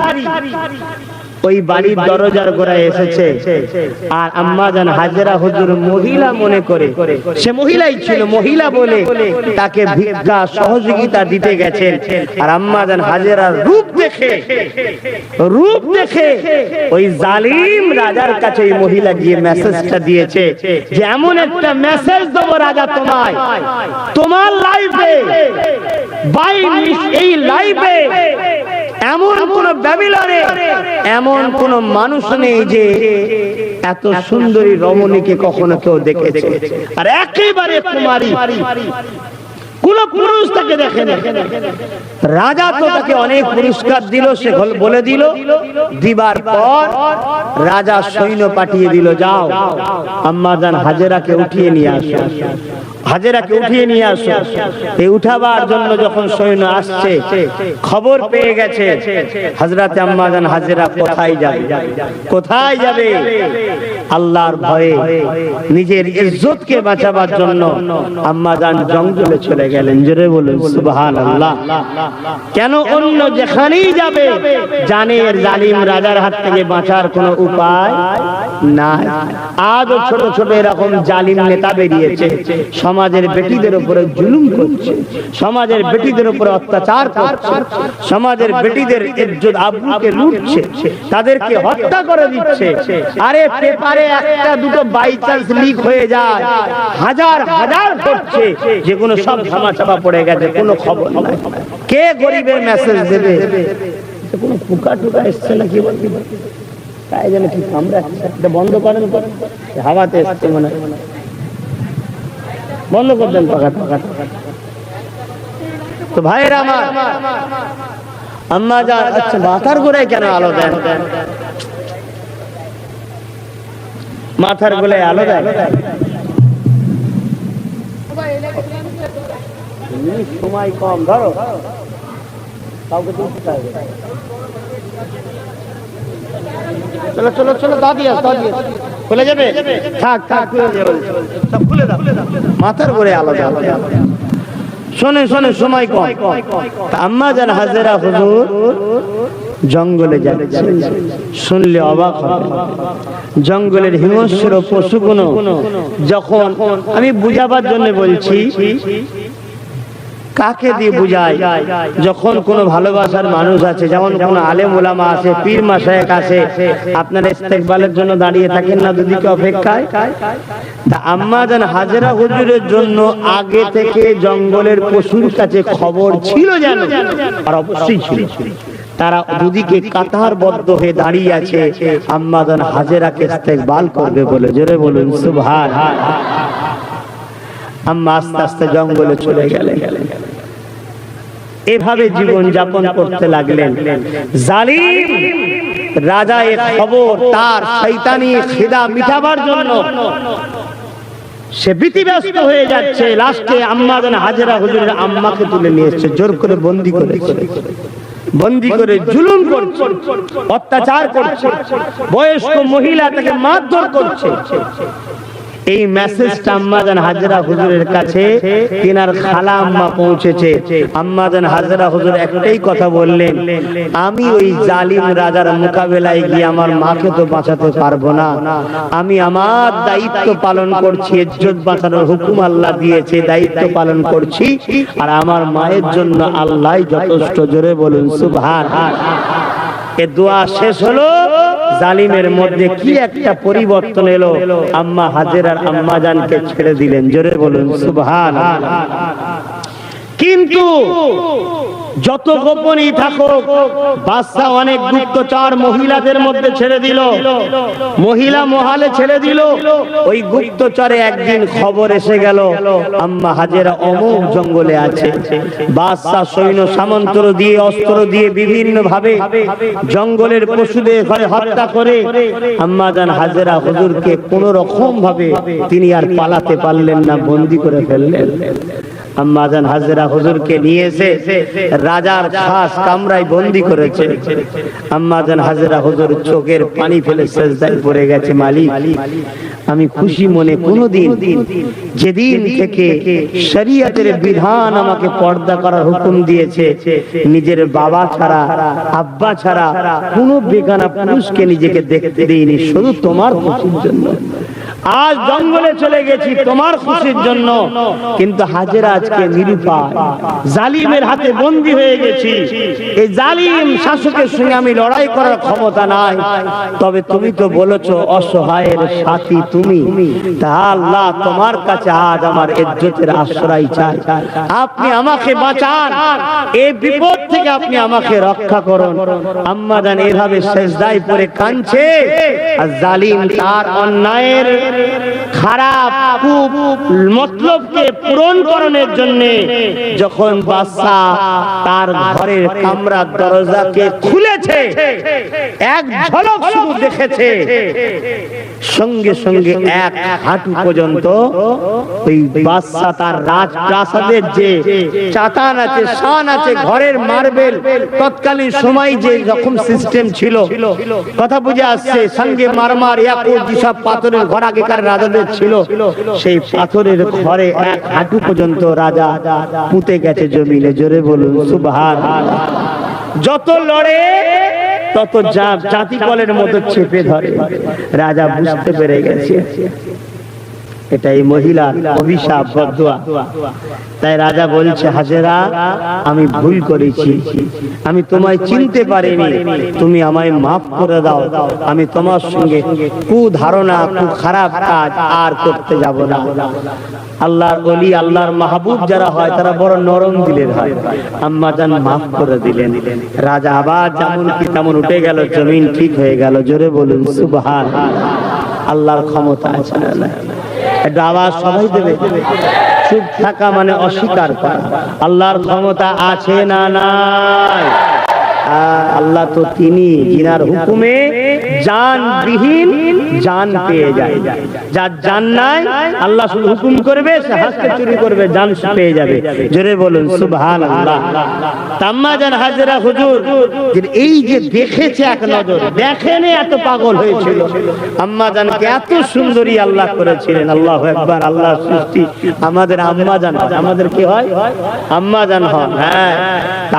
ওই বাড়ির দরজার গোড়ায় এসেছে। আর আম্মা জান হাজেরা হুজুর মহিলা মনে করে, সে মহিলাই ছিল, মহিলা বলে তাকে ভিক্ষা সহযোগিতা দিতে গেছেন। আর আম্মা জান হাজেরার রূপ দেখে ওই জালিম রাজার কাছে এই মহিলা গিয়ে মেসেজটা দিয়েছে যে এমন একটা মেসেজ দেবো রাজা তোমায়, তোমার লাইফে এই লাইফে এমন কোন ব্যাবিলনে এমন কোন মানুষ নেই যে এত সুন্দরী রমণীকে কখনো কেউ দেখেছে। আর একেবারে কুমারী, কোন পুরুষ তাকে দেখেনি। রাজা তো তাকে অনেক পুরস্কার দিল, সে বলে দিল। দিবার পর রাজা সৈন্য পাঠিয়ে দিল, যাও আম্মা জান হাজেরাকে উঠিয়ে নিয়ে আসো, হাজেরাকে উঠিয়ে নিয়ে আসো। এই উঠাবার জন্য যখন সৈন্য আসছে, খবর পেয়ে গেছে হযরতে আম্মা জান হাজেরা কোথায় যাবে? আল্লাহর ভয়ে নিজের ইজ্জতকে বাঁচাবার জন্য আম্মা জান জঙ্গলে চলে গেলেন। জোরে বলুন সুবহানাল্লাহ। কেন? অন্য যেখানেই যাবে জানে জালিম রাজার হাত থেকে বাঁচার কোনো উপায় নাই। আজও ছোট ছোট এরকম জালিম নেতা বেরিয়েছে, সমাজের বেটিদের উপরে জুলুম করছে, সমাজের বেটিদের উপরে অত্যাচার করছে, সমাজের বেটিদের ইজ্জত আবরুকে লুটছে, তাদেরকে হত্যা করে দিচ্ছে। আরে পেপারে একটা দুটো বাই চান্স লিক হয়ে যায়, হাজার হাজার করছে, যেগুলো সব ধামাচাপা পড়ে গেছে, কোনো খবর নাই। কে গরিবের মেসেজ দেবে? কোনো পোকা টোকা এসছে নাকি বলতে, তাই যেন কি কামড়াচ্ছে। এটা বন্ধ করেন, হাওয়াতে এসছে মনে হয়, বন্ধ করে দেন পাকা পাকা। তো ভাইরা আমার, আম্মা জান, আচ্ছা মাথার গোড়ায় কেন আলো দেন? মাথার গোড়ায় আলো দেন সময় কম, ধরো কাউকে তুলতে হবে। চলো চলো চলো, দাদি আস, দাদি খুলে যাবে, থাক থাক, সব খুলে দাও, মাথার গোড়ায় আলো দাও। শোনে শোনে, সময় কম। আম্মা জান হাজেরা হুজুর জঙ্গলে যাচ্ছে, শুনলে অবাক হবে। জঙ্গলের হিংস্র পশুগুলো যখন, আমি বুঝাবার জন্য বলছি, কাকে দিয়ে বুঝায়? যখন কোনো ভালোবাসার মানুষ আছে, যেমন কোনো আলেম ওলামা আছে, পীর মাশায়েখ আছে, আপনারা ইস্তেকবালের জন্য দাঁড়িয়ে থাকেন না দুদিকে অপেক্ষায়? তা আম্মা জান হাজেরা হুজুরের জন্য আগে থেকে জঙ্গলের পশুর কাছে খবর ছিল, জানো? আর অবশ্যই ছিল। তারা দুদিকে কাতারবদ্ধ হয়ে দাঁড়িয়ে আছে, আম্মা জান হাজেরাকে ইস্তেকবাল করবে বলে। জোরে বলুন সুবহানাল্লাহ। আম্মা আস্তে আস্তে জঙ্গলে চলে গেলেন, এভাবে জীবন যাপন করতে লাগলেন। জালিম রাজা এর খবর তার শয়তানি খিদা মিটাবার জন্য সে ভীতিগ্রস্ত হয়ে যাচ্ছে। লাস্টে আম্মা জান হাজেরা হুজুরের আম্মাকে তুলে নিয়ে এসেছে, জোর করে বন্দী করেছে, বন্দী করে জুলুম করছে, অত্যাচার করছে, বয়স্ক মহিলা তাকে মারধর করছে। এই মেসেজটা আম্মা জান হাজেরা হুজুরের কাছে তিনার খালা আম্মা পৌঁছেছে। আম্মা জান হাজেরা হুজুর একটাই কথা বললেন, আমি ওই জালিম রাজার মোকাবেলায় গিয়ে আমার মাকে তো বাঁচাতে পারবো না, আমি আমার দায়িত্ব পালন করছি, ইজ্জত বাঁচানোর হুকুম আল্লাহ দিয়েছে, দায়িত্ব পালন করছি, আর আমার মায়ের জন্য আল্লাহই যথেষ্ট। জোরে বলুন সুবহানাল্লাহ। এ দোয়া শেষ হলো, জালিমের মধ্যে কি একটা পরিবর্তন এলো, আম্মা হাজেরার আম্মা জানকে ছেড়ে দিলেন। জোরে বলুন সুবহানাল্লাহ। কিন্তু যত গোপনই থাকুক, বাদশা অনেক গুপ্তচর মহিলাদের মধ্যে ছেড়ে দিল, মহিলা মহালে ছেড়ে দিল। ওই গুপ্তচরে একদিন খবর এসে গেল আম্মা হাজেরা অমুক জঙ্গলে আছে। বাদশা সৈন্য সামন্ত দিয়ে, অস্ত্র দিয়ে বিভিন্ন ভাবে জঙ্গলের পশুদের ঘরে হত্যা করে আম্মা জান হাজেরা হুজুরকে কোন রকম ভাবে তিনি আর পালাতে পারলেন না, বন্দী করে ফেললেন। আম্মা জান হাজেরা হুজুরকে নিয়ে এসে রাজার খাস কামরায় বন্দী করেছে। আম্মা জান হাজেরা হুজুর চোখের পানি ফেলে সেজদায় পড়ে গেছে, মালিক আমি খুশি মনে কোনদিন, যেদিন থেকে শরীয়তের বিধান আমাকে পর্দা করার হুকুম দিয়েছে, নিজের বাবা ছাড়া, আব্বা ছাড়া কোনো বেগানা পুরুষকে নিজেকে দেখতে দিইনি, শুধু তোমার খুশির জন্য। আজ জঙ্গলে চলে গেছি তোমার খুশির জন্য, কিন্তু হাজেরা আজকে নিরুপায়, জালিমের হাতে বন্দী হয়ে গেছি। এই জালিম শাসকের সঙ্গে আমি লড়াই করার ক্ষমতা নাই, তবে তুমি তো বলেছো অসহায়ের সাথী তুমি, তা আল্লাহ তোমার কাছে আজ আমার ইজ্জতের আশ্রয় চাই, আপনি আমাকে বাঁচান, এই বিপদ থেকে আপনি আমাকে রক্ষা করুন। আম্মা জান এভাবে সেজদায় পড়ে কাঁদছে, আর জালিম তার অন্যায়ের খারাপ মতলবকে পূরণ করার জন্য যখন বাদশা তার ঘরের কামরার দরজাকে খুলেছে, এক ঝলক শুধু দেখেছে, সঙ্গে সঙ্গে এক হাঁটু পর্যন্ত ওই বাদশা তার রাজপ্রাসাদের যে চাতান আছে, শান আছে, ঘরের মার্বেল, তৎকালীন সময় যে রকম সিস্টেম ছিল, কথা বুঝে আসছে, সঙ্গে মারমার ইয়াকুত যেসব পাথরের ঘর আগেকার রাজাদের ছিল, সেই পাথরের ঘরে এক হাঁটু পর্যন্ত রাজা পুঁতে গেছে জমিনে। জোরে বলুন সুবহানাল্লাহ। যত লড়ে তত জাতি কলের মতো চেপে ধরে। রাজা বুঝতে পেরে গেছে এটাই মহিলার অভিশাপ বদদুয়া। তাই রাজা বলছে, হাজেরা আমি ভুল করেছি, আমি তোমায় চিনতে পারিনি, তুমি আমায় মাফ করে দাও, আমি তোমার সঙ্গে কুধারণা খারাপ কাজ আর করতে যাব না। আল্লাহর ওলি, আল্লাহর মাহবুব যারা হয় তারা বড় নরম দিলের হয়। আম্মা জান মাফ করে দিলেন। রাজা আবার যেমন কি তেমন উঠে গেল, জমিন ঠিক হয়ে গেল। জোরে বলুন সুবহানাল্লাহ। আল্লাহর ক্ষমতা আছে না? এটা আওয়াজ সবাই দেবে। চুপ থাকা মানে অস্বীকার করা। আল্লাহর ক্ষমতা আছে না নাই? আল্লাহ তো তিনি যিনার হুকুমে জানবিহীন জান পেয়ে যায়। যার জান নাই আল্লাহ শুধু হুকুম করবে, সে হাসতে চুরি করবে, জান পেয়ে যাবে। জোরে বলুন সুবহানাল্লাহ। আম্মা জান হাজেরা হুজুর এই যে দেখেছে, এক নজর দেখেনি, এত পাগল হয়েছিল। আম্মা জানকে এত সুন্দরী আল্লাহ করেছিলেন। আল্লাহু আকবার। আল্লাহ সৃষ্টি আমাদের আম্মা জান, আমাদের কি হয়? আম্মা জান হন। হ্যাঁ,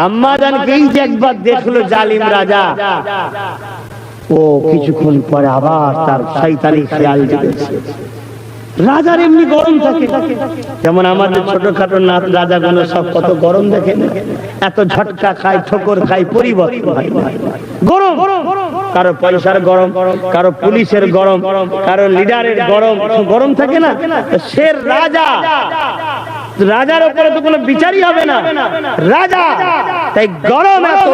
আম্মা জানকে এই যে একবার দেখলো জালিম রাজা, ও কিছুক্ষণ পরে আবার তার শয়তানি খেয়াল জেগেছে। রাজার এমনি গরম থাকে, যেমন আমাদের ছোটখাটো রাজাগুলো সব কত গরম দেখেন, এত ঝটকা খায়, ঠোকর খায়, পরিবর্তন হয় না। গরম, কারো পয়সার গরম, কারো পুলিশের গরম, কারো লিডারের গরম, গরম থাকে না। সে রাজা, রাজার উপরে তো কোনো বিচারই হবে না, রাজা, তাই গরম এত।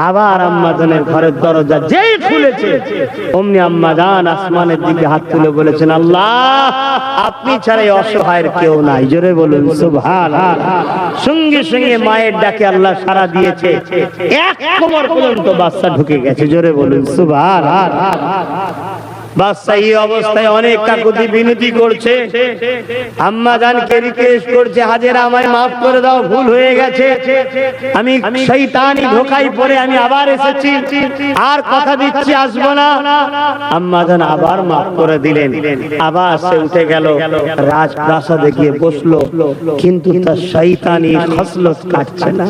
আবার আম্মা জানের ঘরের দরজা যেই খুলেছে, অমনি আম্মা জান আসমানের দিকে হাত তুলে বলেছেন, আল্লাহ আপনি ছাড়া এই অসহায়ের কেউ নাই। জোরে বলুন সুবহানাল্লাহ। সঙ্গে সঙ্গে মায়ের ডাকে আল্লাহ সাড়া দিয়েছে, এক কোমর পর্যন্ত বাচ্চা ঢুকে গেছে। জোরে বলুন সুবহানাল্লাহ। বাচ্চা এই অবস্থায় অনেক কাকুতি বিনতি করছে, আম্মা জানকে রিকোয়েস্ট করছে, হাজেরা আমায় মাফ করে দাও, ভুল হয়ে গেছে, আমি শয়তানি ধোঁকায় পড়ে আমি আবার এসেছি, আর কথা দিচ্ছি আসবো না। আম্মা জান আবার মাফ করে দিলেন। আবার সে উঠে গেল, রাজপ্রাসাদে গিয়ে বসলো, কিন্তু তার শয়তানি খসলত কাটছে না।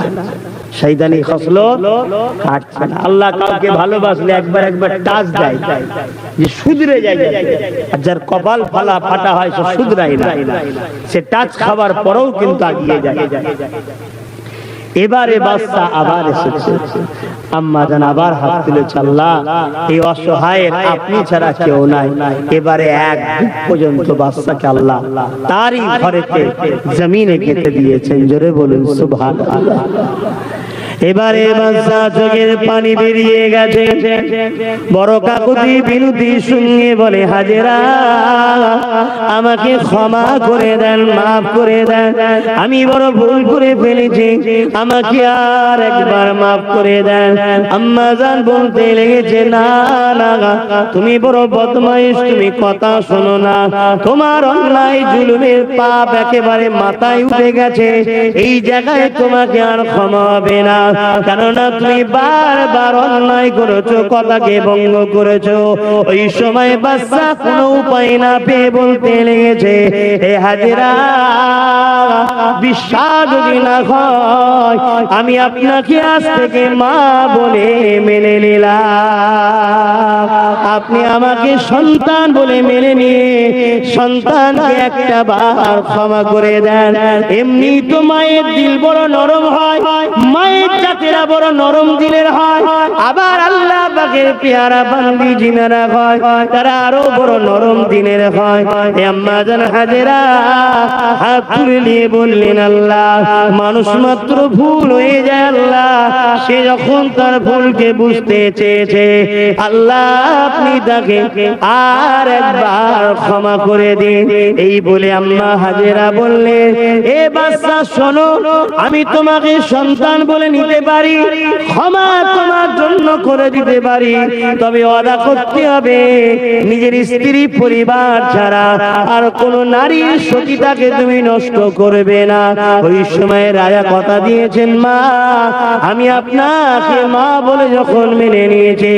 শয়তানি খসলত কাটছে না। আল্লাহ কাউকে ভালোবাসলে একবার একবার টাচ দেয় যে শুধরে যায়, আর যার কপাল ফাটা হয় সে শুধরায় না, সে টাচ খাবার পরেও কিন্তু আগিয়ে যায়। এবারে বাচ্চা আবার এসেছে, আম্মা জান আবার হাত তুলেছে, আল্লাহ এই অসহায়ের আপনি ছাড়া কেউ নাই। এবারে এক বুক পর্যন্ত বাচ্চাকে আল্লাহ তারই ঘরেতে জমিনে গেঁথে দিয়েছেন। জোরে বলুন সুবহানাল্লাহ। এবারে বাচ্চা চোখের পানি বেরিয়ে গেছে। বড় কাকুতি বিনতি শুনে বলে, হাজেরা আমাকে ক্ষমা করে দেন, মাফ করে দেন, আমি বড় ভুল করে ফেলেছি, আমাকে আর একবার মাফ করে দেন। আম্মা জান বলতে লেগেছে, না না তুমি বড় বদমাইশ, তুমি কথা শোনো না, তোমার অন্যায় জুলুমের পাপ একেবারে মাথায় উঠে গেছে, এই জায়গায় তোমাকে আর ক্ষমা হবে না, কেননা তুমি বারবার অন্যায় করেছো, কথাকে ভঙ্গ করেছো। ওই সময় বাচ্চা কোনো উপায় না পেয়ে বলতে লেগেছে, হে হাজেরা বিশ্বাস যদি না হয় আমি আপনাকে আজ থেকে মা বলে মেনে নিলাম, আপনি আমাকে সন্তান বলে মেনে নিয়ে সন্তানকে একটা বার ক্ষমা করে দেন। এমনি তো মায়ের দিল বড় নরম হয়, মায়ের জাতেরা বড় নরম দিলের হয়, আবার আল্লাহ পাকের পেয়ারা বান্দি জিনারা হয় তারা আরো বড় নরম দিনের হয়। আম্মা জান হাজেরা হাত তুলে নিয়ে বললেন, আল্লাহ মানুষ মাত্র ভুল হয়ে যায়, আল্লাহ সে যখন তার ভুলকে বুঝতে চেয়েছে, আল্লাহ আপনি তাকে আর একবার ক্ষমা করে দিন। এই বলে আম্মা হাজেরা বললেন, এ বাচ্চা শোনো, আমি তোমাকে সন্তান বলে নিতে পারি, ক্ষমা তোমার জন্য করে দিতে পারি, তবে ওয়াদা করতে হবে নিজের স্ত্রী পরিবার ছাড়া আর কোন নারীর সতীতাকে তুমি নষ্ট করবে না। ওই সময় রাজা কথা দিয়েছেন, মা আমি আপনাকে মা বলে যখন মেনে নিয়েছি,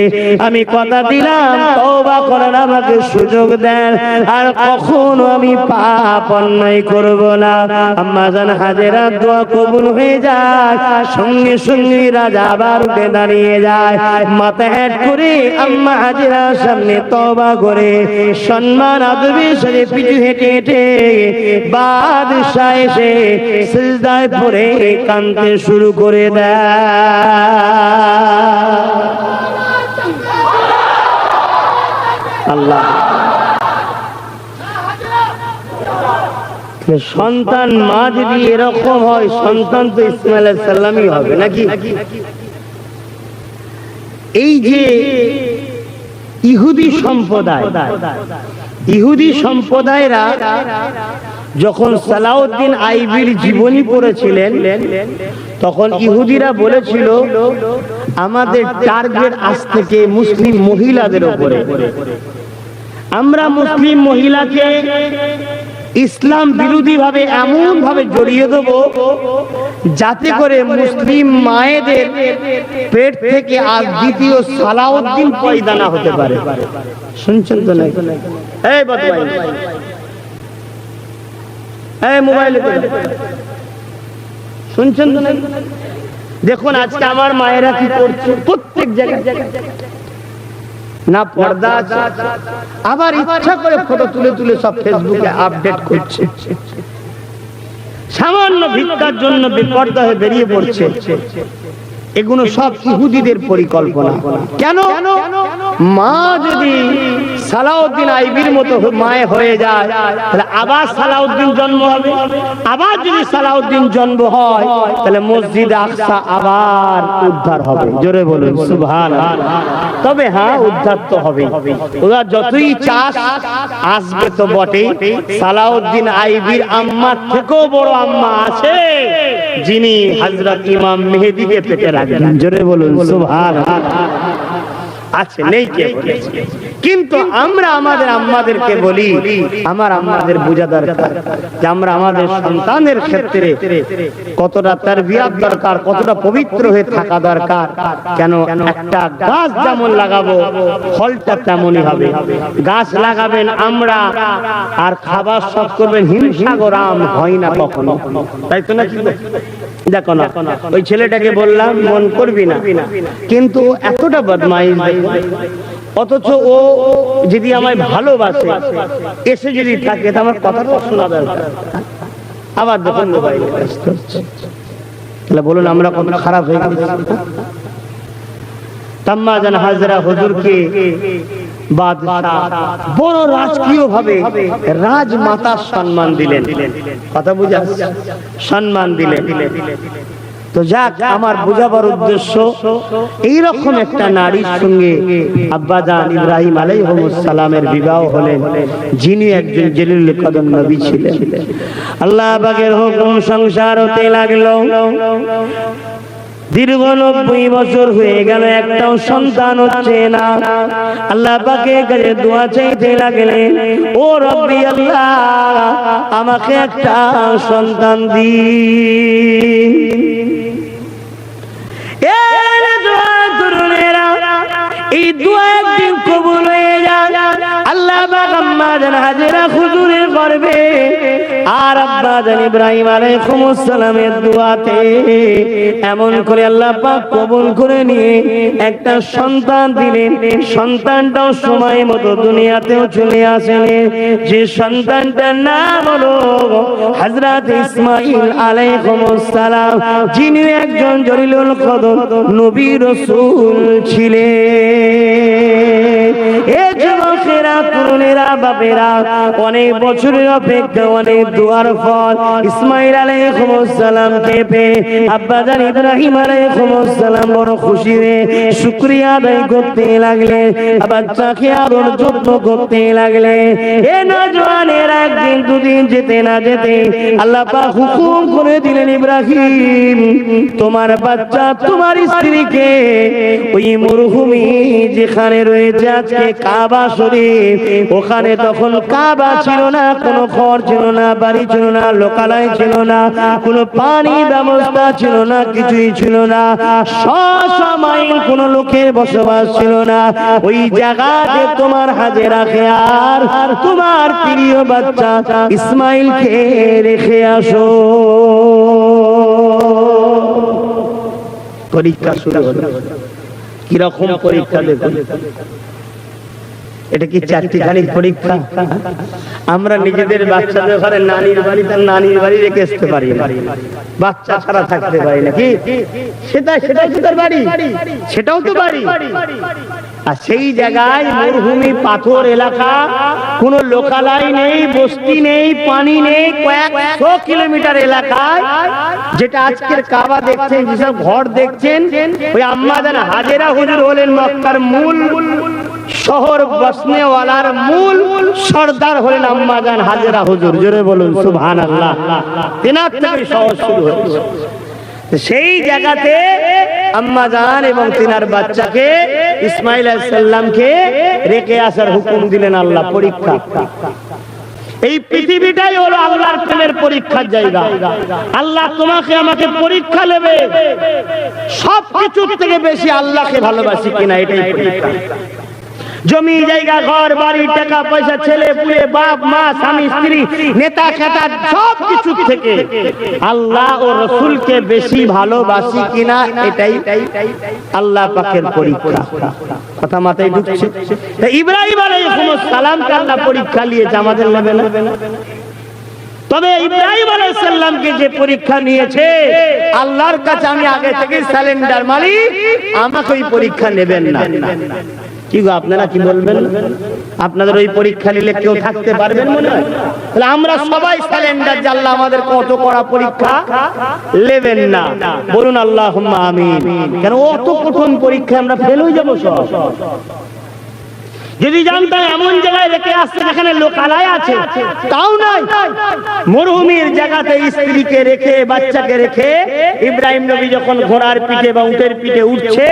আমি কথা দিলাম তওবা করার আমাকে সুযোগ দেন, আর কখনো আমি পাপ অন্যায় করব না। আম্মা জান হাজেরা দোয়া কবুল হয়ে যায়, সঙ্গে সঙ্গে রাজা আবার উঠে দাঁড়িয়ে যায়, মাথা হেঁট করে আম্মা হাজেরার সামনে তওবা করে সম্মান আদবের সাথে পিছু হেঁটে হেঁটে বাদশাহ এসে সিজদায় পড়ে কাঁদতে শুরু করে দেয়। আল্লাহ সন্তান মা যদি এরকম হয়, সন্তান তো ইসমাইল আলাইহিস সালামই হবে নাকি? এই যে ইহুদি সম্প্রদায়রা যখন সালাউদ্দিন আইবির জীবনী পড়েছিলেন, তখন ইহুদিরা বলেছিল আমাদের টার্গেট আজ থেকে মুসলিম মহিলাদের উপরে। আমরা মুসলিম মহিলাকে ইসলাম বিরোধী ভাবে এমন ভাবে জড়িয়ে দেব যাতে করে মুসলিম মায়েদের পেট থেকে আর দ্বিতীয় সালাউদ্দিন পয়দা না হতে পারে। শুনছেন তো নাকি? এই বদমাই, এই মোবাইলে শুনছেন তো নাকি? দেখুন আজকে আমার মায়েরা কি করছে, প্রত্যেক জায়গায় না পর্দা আছে, আবার ইচ্ছা করে ফটো তুলে তুলে সব ফেসবুকে আপডেট করছে। সামান্য ভিক্ষার জন্য বেপর্দা হয়ে বেরিয়ে পড়ছে। এগুলো সব ইহুদিদের পরিকল্পনা। কেন? মা যদি সালাউদ্দিন আইবির মতো মায়ে হয়ে যায়, তাহলে আবার সালাউদ্দিন জন্ম হবে। আবার যদি সালাউদ্দিন জন্ম হয়, তাহলে মসজিদ আকসা আবার উদ্ধার হবে। জোরে বলুন সুবহানাল্লাহ। তবে হ্যাঁ, উদ্ধার তো হবে। ওরা যতই চাস আসবে তো বটেই। সালাউদ্দিন আইবির আম্মার থেকেও বড় আম্মা আছে, যিনি হযরত ইমাম মেহেদীকে পেটে রাখেন। জোরে বলুন সুবহানাল্লাহ। আছে, নেই কে বলেছে? কিন্তু আমরা আমাদের আম্মাদেরকে বলি, আমার আম্মাদের বোঝা দরকার যে আমরা আমাদের সন্তানের ক্ষেত্রে কতটা তারবিয়াত দরকার, কতটা পবিত্র হয়ে থাকা দরকার। কেন? একটা গাছ যেমন লাগাবো, ফলটা তেমনই হবে। গাছ লাগাবেন আমরা, আর খাবার সব করবেন হিমসাগর আম, হয় না কখনো, তাই তো নাকি? দেখো না, ওই ছেলেটাকে বললাম মন করবি না, কিন্তু এতটা বদমাইশ, অথচ ও যদি আমায় ভালোবাসে, এসে যদি থাকে, তো আমার কথাটা শোনা দরকার। আবার দেখুন মোবাইলে ব্যস্ত হচ্ছে। তাহলে বলুন আমরা কত খারাপ হয়ে গেছি। তাম্মা জান হাজরা হুজুরকে বাদশাহ বড় রাজকীয় ভাবে রাজমাতার সম্মান দিলেন। কথা বুঝা? সম্মান দিলেন। তো যাক, আমার বুঝাবার উদ্দেশ্য, এইরকম একটা নারীর সঙ্গে আব্বাজান ইব্রাহিম আলাইহিস সালামের বিবাহ হলেন, যিনি একজন জলিলুল কদর নবী ছিলেন। আল্লাহ পাকের হুকুম সংসার হতে লাগলো। দীর্ঘ 90 বছর হয়ে গেল, একটাও সন্তান হচ্ছে না। আল্লাহ পাকের কাছে দোয়া চাইতে লাগলেন, ও রব্বি আল্লাহ, আমাকে একটা সন্তান দিন। এই দোয়া একদিন কবুল হয়ে যায়। আল্লাহ পাক আম্মা জান হাজেরা হুজুরের গর্ভে আর আব্বা জান ইব্রাহিম আলাইহিস সালামের দোয়াতে এমন করে আল্লাহ পাক কবুল করে নিয়ে একটা সন্তান দিলেন। সন্তানটাও সময় মতো দুনিয়াতেও চলে আসেন। যে সন্তানটার নাম হলো হযরত ইসমাঈল আলাইহিস সালাম, যিনি একজন জলিলুল কদর নবী রাসূল ছিলেন। এ যুবকেরা, তরুণেরা, বাপেরা, অনেক বছরের অপেক্ষা, অনেক দুয়ার ফল ইসমাঈল আলাইহিস সালামকে পেয়ে আব্বা জান ইব্রাহিম আলাইহিস সালাম বড় খুশি হয়ে শুকরিয়া আদায় করতে লাগলেন, বাচ্চাকে আদর যত্ন করতে লাগলেন। এ নওজওয়ানেরা একদিন দুদিন যেতে না যেতে আল্লাহ পাক হুকুম করে দিলেন, ইব্রাহিম, তোমার বাচ্চা, তোমার স্ত্রীকে ওই মরুভূমি যেখানে রয়েছে আজকে কাবা শরীফ, ওখানে তখন কাবা ছিল না, কোনো ঘর ছিল না, বাড়ি ছিল না, লোকালয় ছিল না, কোনো পানি ব্যবস্থা ছিল না, কিছুই ছিল না, সমাইল কোনো লোকের বসবাস ছিল না। ওই জায়গাতে তোমার হাজেরাকে আর তোমার প্রিয় বাচ্চা ইসমাইলকে রেখে আসো। পরীক্ষা শুরু হলো। কিরকম পরীক্ষা দেখুন, এটা কি চারটিখানির পরীক্ষা? আমরা নিজেদের বাচ্চাদের ঘরে নানির বাড়ি তার নানির বাড়ি রেখে আসতে পারি না, বাচ্চা ছাড়া থাকতে পারি না, কি সেটাও তো তার বাড়ি, সেটাও তো বাড়ি। আর সেই জায়গায় মরুভূমি পাথর এলাকা, কোনো লোকালয় নেই, বস্তি নেই, পানি নেই, কয়েকশো কিলোমিটার এলাকায়, যেটা আজকের কাবা দেখছেন, যেসব ঘর দেখছেন, ওই আম্মাজান হাজেরা হুজুর হলেন মক্কার মূল শহর বসনেওয়ালার মূল সর্দার হলেন আম্মাজান হাজেরা হুজুর। জোরে বলুন সুবহানাল্লাহ। তিনার থেকে শহর শুরু হয়েছে। সেই জায়গাতে আম্মাজান এবং তিনার বাচ্চাকে ইসমাইল আলাইহিস সালামকে রেখে আসার হুকুম দিলেন আল্লাহ। পরীক্ষা, এই পৃথিবীটাই হলো আল্লাহর প্রেমের পরীক্ষার জায়গা। আল্লাহ তোমাকে আমাকে পরীক্ষা নেবে, সব কিছুর থেকে বেশি আল্লাহকে ভালোবাসি কিনা, এটাই পরীক্ষা। জমি জায়গা ঘর বাড়ি টাকা পয়সা ছেলে পুলে বাপ মা স্বামী স্ত্রী নেতা খেতা সব কিছু থেকে আল্লাহ ও রসুলকে বেশি ভালোবাসি কিনা, এটাই আল্লাহ পাকের পরীক্ষা। কথা মাথায় ঢুকছে? ইব্রাহিম আলাইহিস সালামকে আল্লাহ পরীক্ষা নিয়েছে, আমাদের নেবে না। তবে ইব্রাহিম আলাইহিস সালামকে যে পরীক্ষা নিয়েছে, আল্লাহর কাছে আমি আগে থেকে স্যালেন্ডার, মালিক আমাকে ওই পরীক্ষা নেবেন না। কি গো, আপনারা কি বলবেন? আপনাদের ওই পরীক্ষা নিলে কেউ থাকতে পারবেন মনে হয়? তাহলে আমরা সবাই স্যালেন্ডার, যে আল্লাহ আমাদের কত কড়া পরীক্ষা নেবেন না। বলুন আল্লাহুম্মা আমিন। কেন অত কঠিন পরীক্ষা আমরা ফেল হয়ে যাবো সব। যদি জানতাম এমন জায়গায় রেখে আসছে যেখানে লোকালয় আছে, তাও নাই, মরুভূমির জায়গাতে স্ত্রীকে রেখে বাচ্চাকে রেখে ইব্রাহিম নবী যখন ঘোড়ার পিঠে বা উটের পিঠে উঠছে,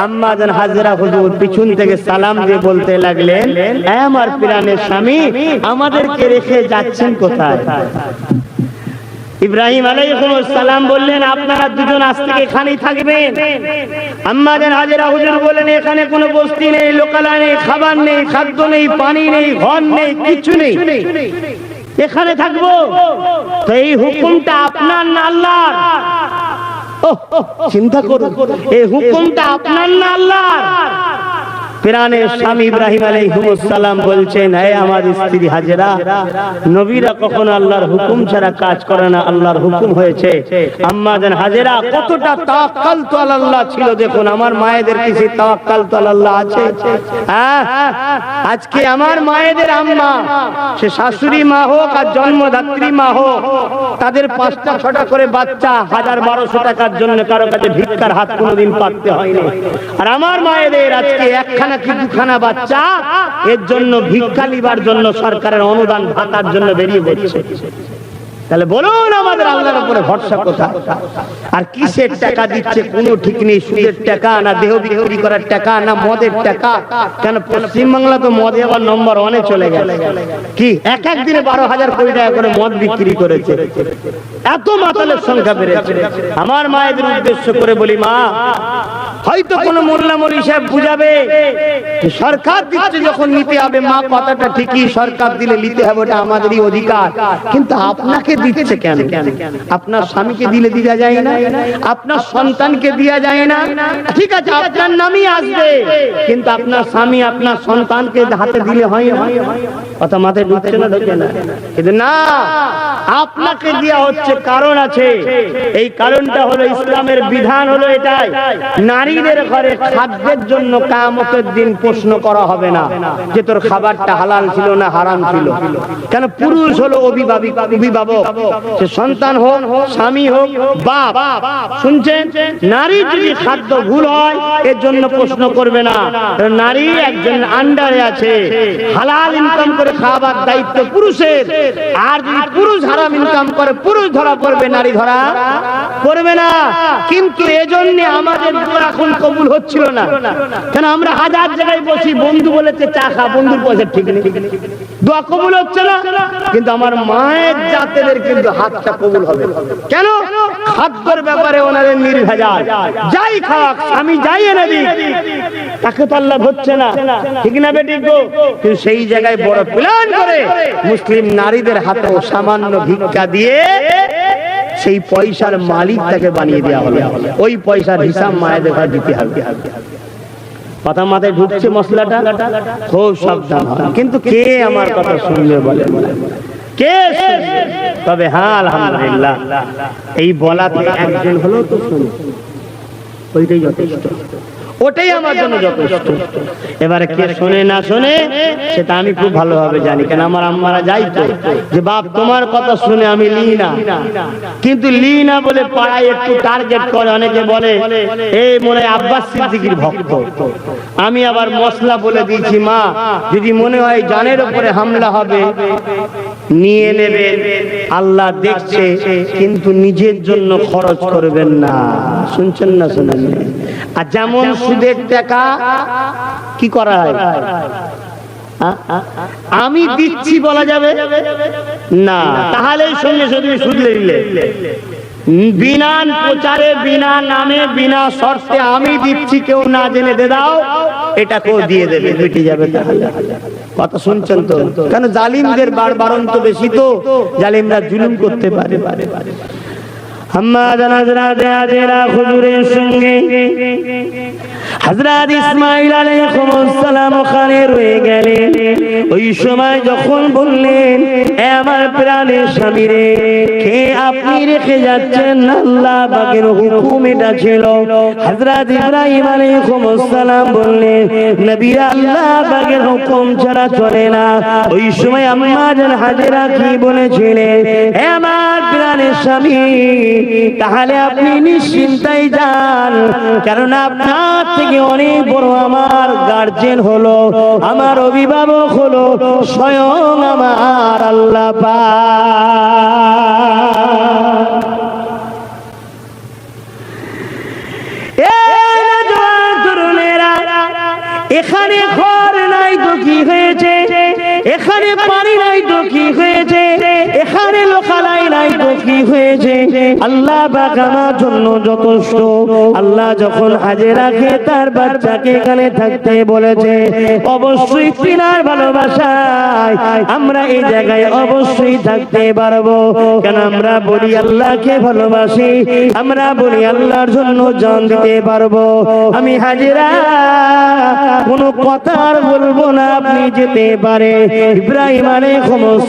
আম্মাজান হাজেরা হুজুর পিছন থেকে সালাম দিয়ে বলতে লাগলেন, আমার প্রাণের স্বামী, আমাদেরকে রেখে যাচ্ছেন কোথায়? ইব্রাহিম আলাইহিস সালাম বললেন, আপনারা দুজন আজ থেকে এখানেই থাকবেন। আম্মাজান হাজেরা হুজুর বললেন, এখানে কোনো বস্তি নেই, লোকালয় নেই, খাবার নেই, খাদ্য নেই, পানি নেই, ঘর নেই, কিছু নেই, এখানে থাকবো। তো এই হুকুমটা আপনার না আল্লাহর? চিন্তা করুন, এই হুকুমটা আপনার না আল্লাহর? প্রাণের স্বামী ইব্রাহিম আলাইহিস সালাম বলছেন, হে আমার স্ত্রী হাজেরা, নবীরা কখনো আল্লাহর হুকুম ছাড়া কাজ করে না, আল্লাহর হুকুম হয়েছে। আম্মাজান হাজেরা কতটা তাওয়াক্কালতু আলাল্লাহ ছিল দেখুন। আমার মায়েদের কিছু তাওয়াক্কালতু আলাল্লাহ আছে? আজকে আমার মায়েদের আম্মা, সে শাশুড়ি মা হোক আর জন্মদাত্রী মা হোক, তাদের 5টা 6টা করে বাচ্চা, 1000-1200 টাকার জন্য কারো কাছে ভিক্ষার হাত কোনোদিন পাততে হয়নি। আর আমার মায়েদের আজকে একখানা কি দুখানা বাচ্চা, এর জন্য ভিক্ষা নিবার জন্য সরকারের অনুদান ভাতার জন্য বেরিয়ে পড়ছে। তাহলে বলুন আমাদের আল্লাহর উপরে ভরসা কোথায়? আর কিসের টাকা দিচ্ছে কোনো ঠিক নেই। সুদের টাকা না দেহ বিক্রি করার টাকা না মদের টাকা? কেন পশ্চিমবাংলা তো মদে আবার নম্বর 1-এ চলে গেছে। কি এক দিনে 12,000 কোটি টাকা করে মদ বিক্রি করেছে। এত মাতালের সংখ্যা বেড়েছে। আমার মায়েদের উদ্দেশ্য করে বলি, মা, হয়তো কোন মোল্লা মৌলভী সাহেব বুঝাবে সরকার দিচ্ছে যখন নিতে হবে, মা কথাটা ঠিকই, সরকার দিলে নিতে হবে, ওটা আমাদেরই অধিকার। কিন্তু আপনাকে দিচ্ছে কেন? আপনার স্বামীকে দিলে দেওয়া যায় না? আপনার সন্তানকে দেওয়া যায় না? ঠিক আছে, আপনার নামই আসবে, কিন্তু আপনার স্বামী আপনার সন্তানকে হাতে দিলে হয় না? কথা মাথায় ঢুকছে না? ঢুকে না? কিন্তু না, আপনাকে দেওয়া হচ্ছে, কারণ আছে। এই কারণটা হলো ইসলামের বিধান হলো এটাই, নারীদের ঘরে খাদ্যের জন্য কিয়ামতের দিন প্রশ্ন করা হবে না যে তোর খাবারটা হালাল ছিল না হারাম ছিল। কেন? পুরুষ হলো অভিভাবক, সে সন্তান হোক, স্বামী হোক, বাপ, শুনছেন? নারী যদি খাদ্য ভুল হয় এর জন্য প্রশ্ন করবে না। নারী একজন আন্ডারে আছে, হালাল ইনকাম করে খাবার দায়িত্ব পুরুষের। আর যদি পুরুষ হারাম ইনকাম করে, পুরুষ ধরা পড়বে, নারী ধরা পড়বে না। কিন্তু এজন্য আমাদের এখন কবুল হচ্ছিল না। কেন? আমরা হাজার জায়গায় বসি, বন্ধু বলেছে চা খা, বন্ধুর পয়সা ঠিক নেই, দোয়া কবুল হচ্ছে না। কিন্তু আমার মায়ের জাতেদের কিন্তু হাতটা কবুল হবে। কেন? খাদ্যের ব্যাপারে ওনাদের নির্ভেজাল, যাই খাক, আমি যাই এনে দিই, তাকে তো আল্লাহ ধরছে না। ঠিক না বেটি গো? কিন্তু সেই জায়গায় বড় প্ল্যান করে মুসলিম নারীদের হাতে সামান্য ভিক্ষা দিয়ে সেই পয়সার মালিক তাকে বানিয়ে দেওয়া হলো। ওই পয়সার হিসাব মায়েদের ঘরে দিতে হবে। কথা মাথায় ঢুকছে মশলাটা? খুব সাবধান হন। কিন্তু কে আমার কথা শুনবে বলে? কে শুনবে? তবে হ্যাঁ, আলহামদুলিল্লাহ এই বলাতে একজন হলো তো শুনুন, ওইটাই যথেষ্ট, ওটাই আমার জন্য যথেষ্ট। এবারে কে শোনে না শোনে সেটা আমি খুব ভালোভাবে জানি, কেন আমার আম্মারা যাইতো যে বাপ তোমার কথা শুনে আমি লি না, কিন্তু লি না বলে পাড়ায় একটু টার্গেট করে। অনেকে বলে এই মনে হয় আব্বাস সিদ্দিকীর ভক্ত। আমি আবার মশলা বলে দিয়েছি, মা যদি মনে হয় জানের উপরে হামলা হবে নিয়ে নেবেন, আল্লাহ দেখছে, কিন্তু নিজের জন্য খরচ করবেন না। শুনছেন না শোনেন? আর যেমন সুদের টাকা কি করা হয়, আমি দিচ্ছি বলা যাবে না, তাহলে সঙ্গে সঙ্গে সুদ নিলে বিনা প্রচারে, বিনা নামে, বিনা শর্তে আমি দিচ্ছি, কেউ না জেনে দে দাও, এটা কেউ দিয়ে দেবে, মিটে যাবে। তাহলে কথা শুনছেন তো? কেন জালিমদের বাড়ন্ত বেশি, তো জালিমরা জুলুম করতে পারে। আম্মা জানা হুজুরের সঙ্গে হযরত ইসমাঈল আলাইহিস সালাম ওখানে রয়ে গেলেন। ওই সময় যখন বললেন, এ আমার প্রাণের স্বামী রে, কে আপনি রেখে যাচ্ছেন? আল্লাহ পাকের হুকুম এটা ছিল। হযরত ইব্রাহিম আলাইহিস সালাম বললেন, নবী আল্লাহ পাকের হুকুম ছাড়া চলে না। ওই সময় আম্মা জান হাজেরা কি বলেছিলেন, হে আমার প্রাণের স্বামী, তাহলে আপনি নিশ্চিন্তায় যান, কারণ আপনার থেকে অনেক বড় আমার গার্জেন হলো, আমার অভিভাবক হলো স্বয়ং আমার আল্লাহ পাক। এখানে ঘর নাই তো কি হয়েছে, এখানে পানি নাই তো কি হয়েছে, এখানে লোকালাই নাই তো কি হয়েছে, আল্লাহ পাক আমার জন্য যথেষ্ট। আল্লাহ যখন হাজেরাকে তার বাচ্চাকে এখানে থাকতে বলেছে, অবশ্যই তিনার ভালোবাসায় আমরা এই জায়গায় অবশ্যই থাকতে পারবো। কেন আমরা বলি আল্লাহকে ভালোবাসি, আমরা বলি আল্লাহর জন্য জান দিতে পারবো। আমি হাজেরা কোনো কথা আর বলবো না, আপনি যেতে পারে। ইব্রাহিম আলাইহিস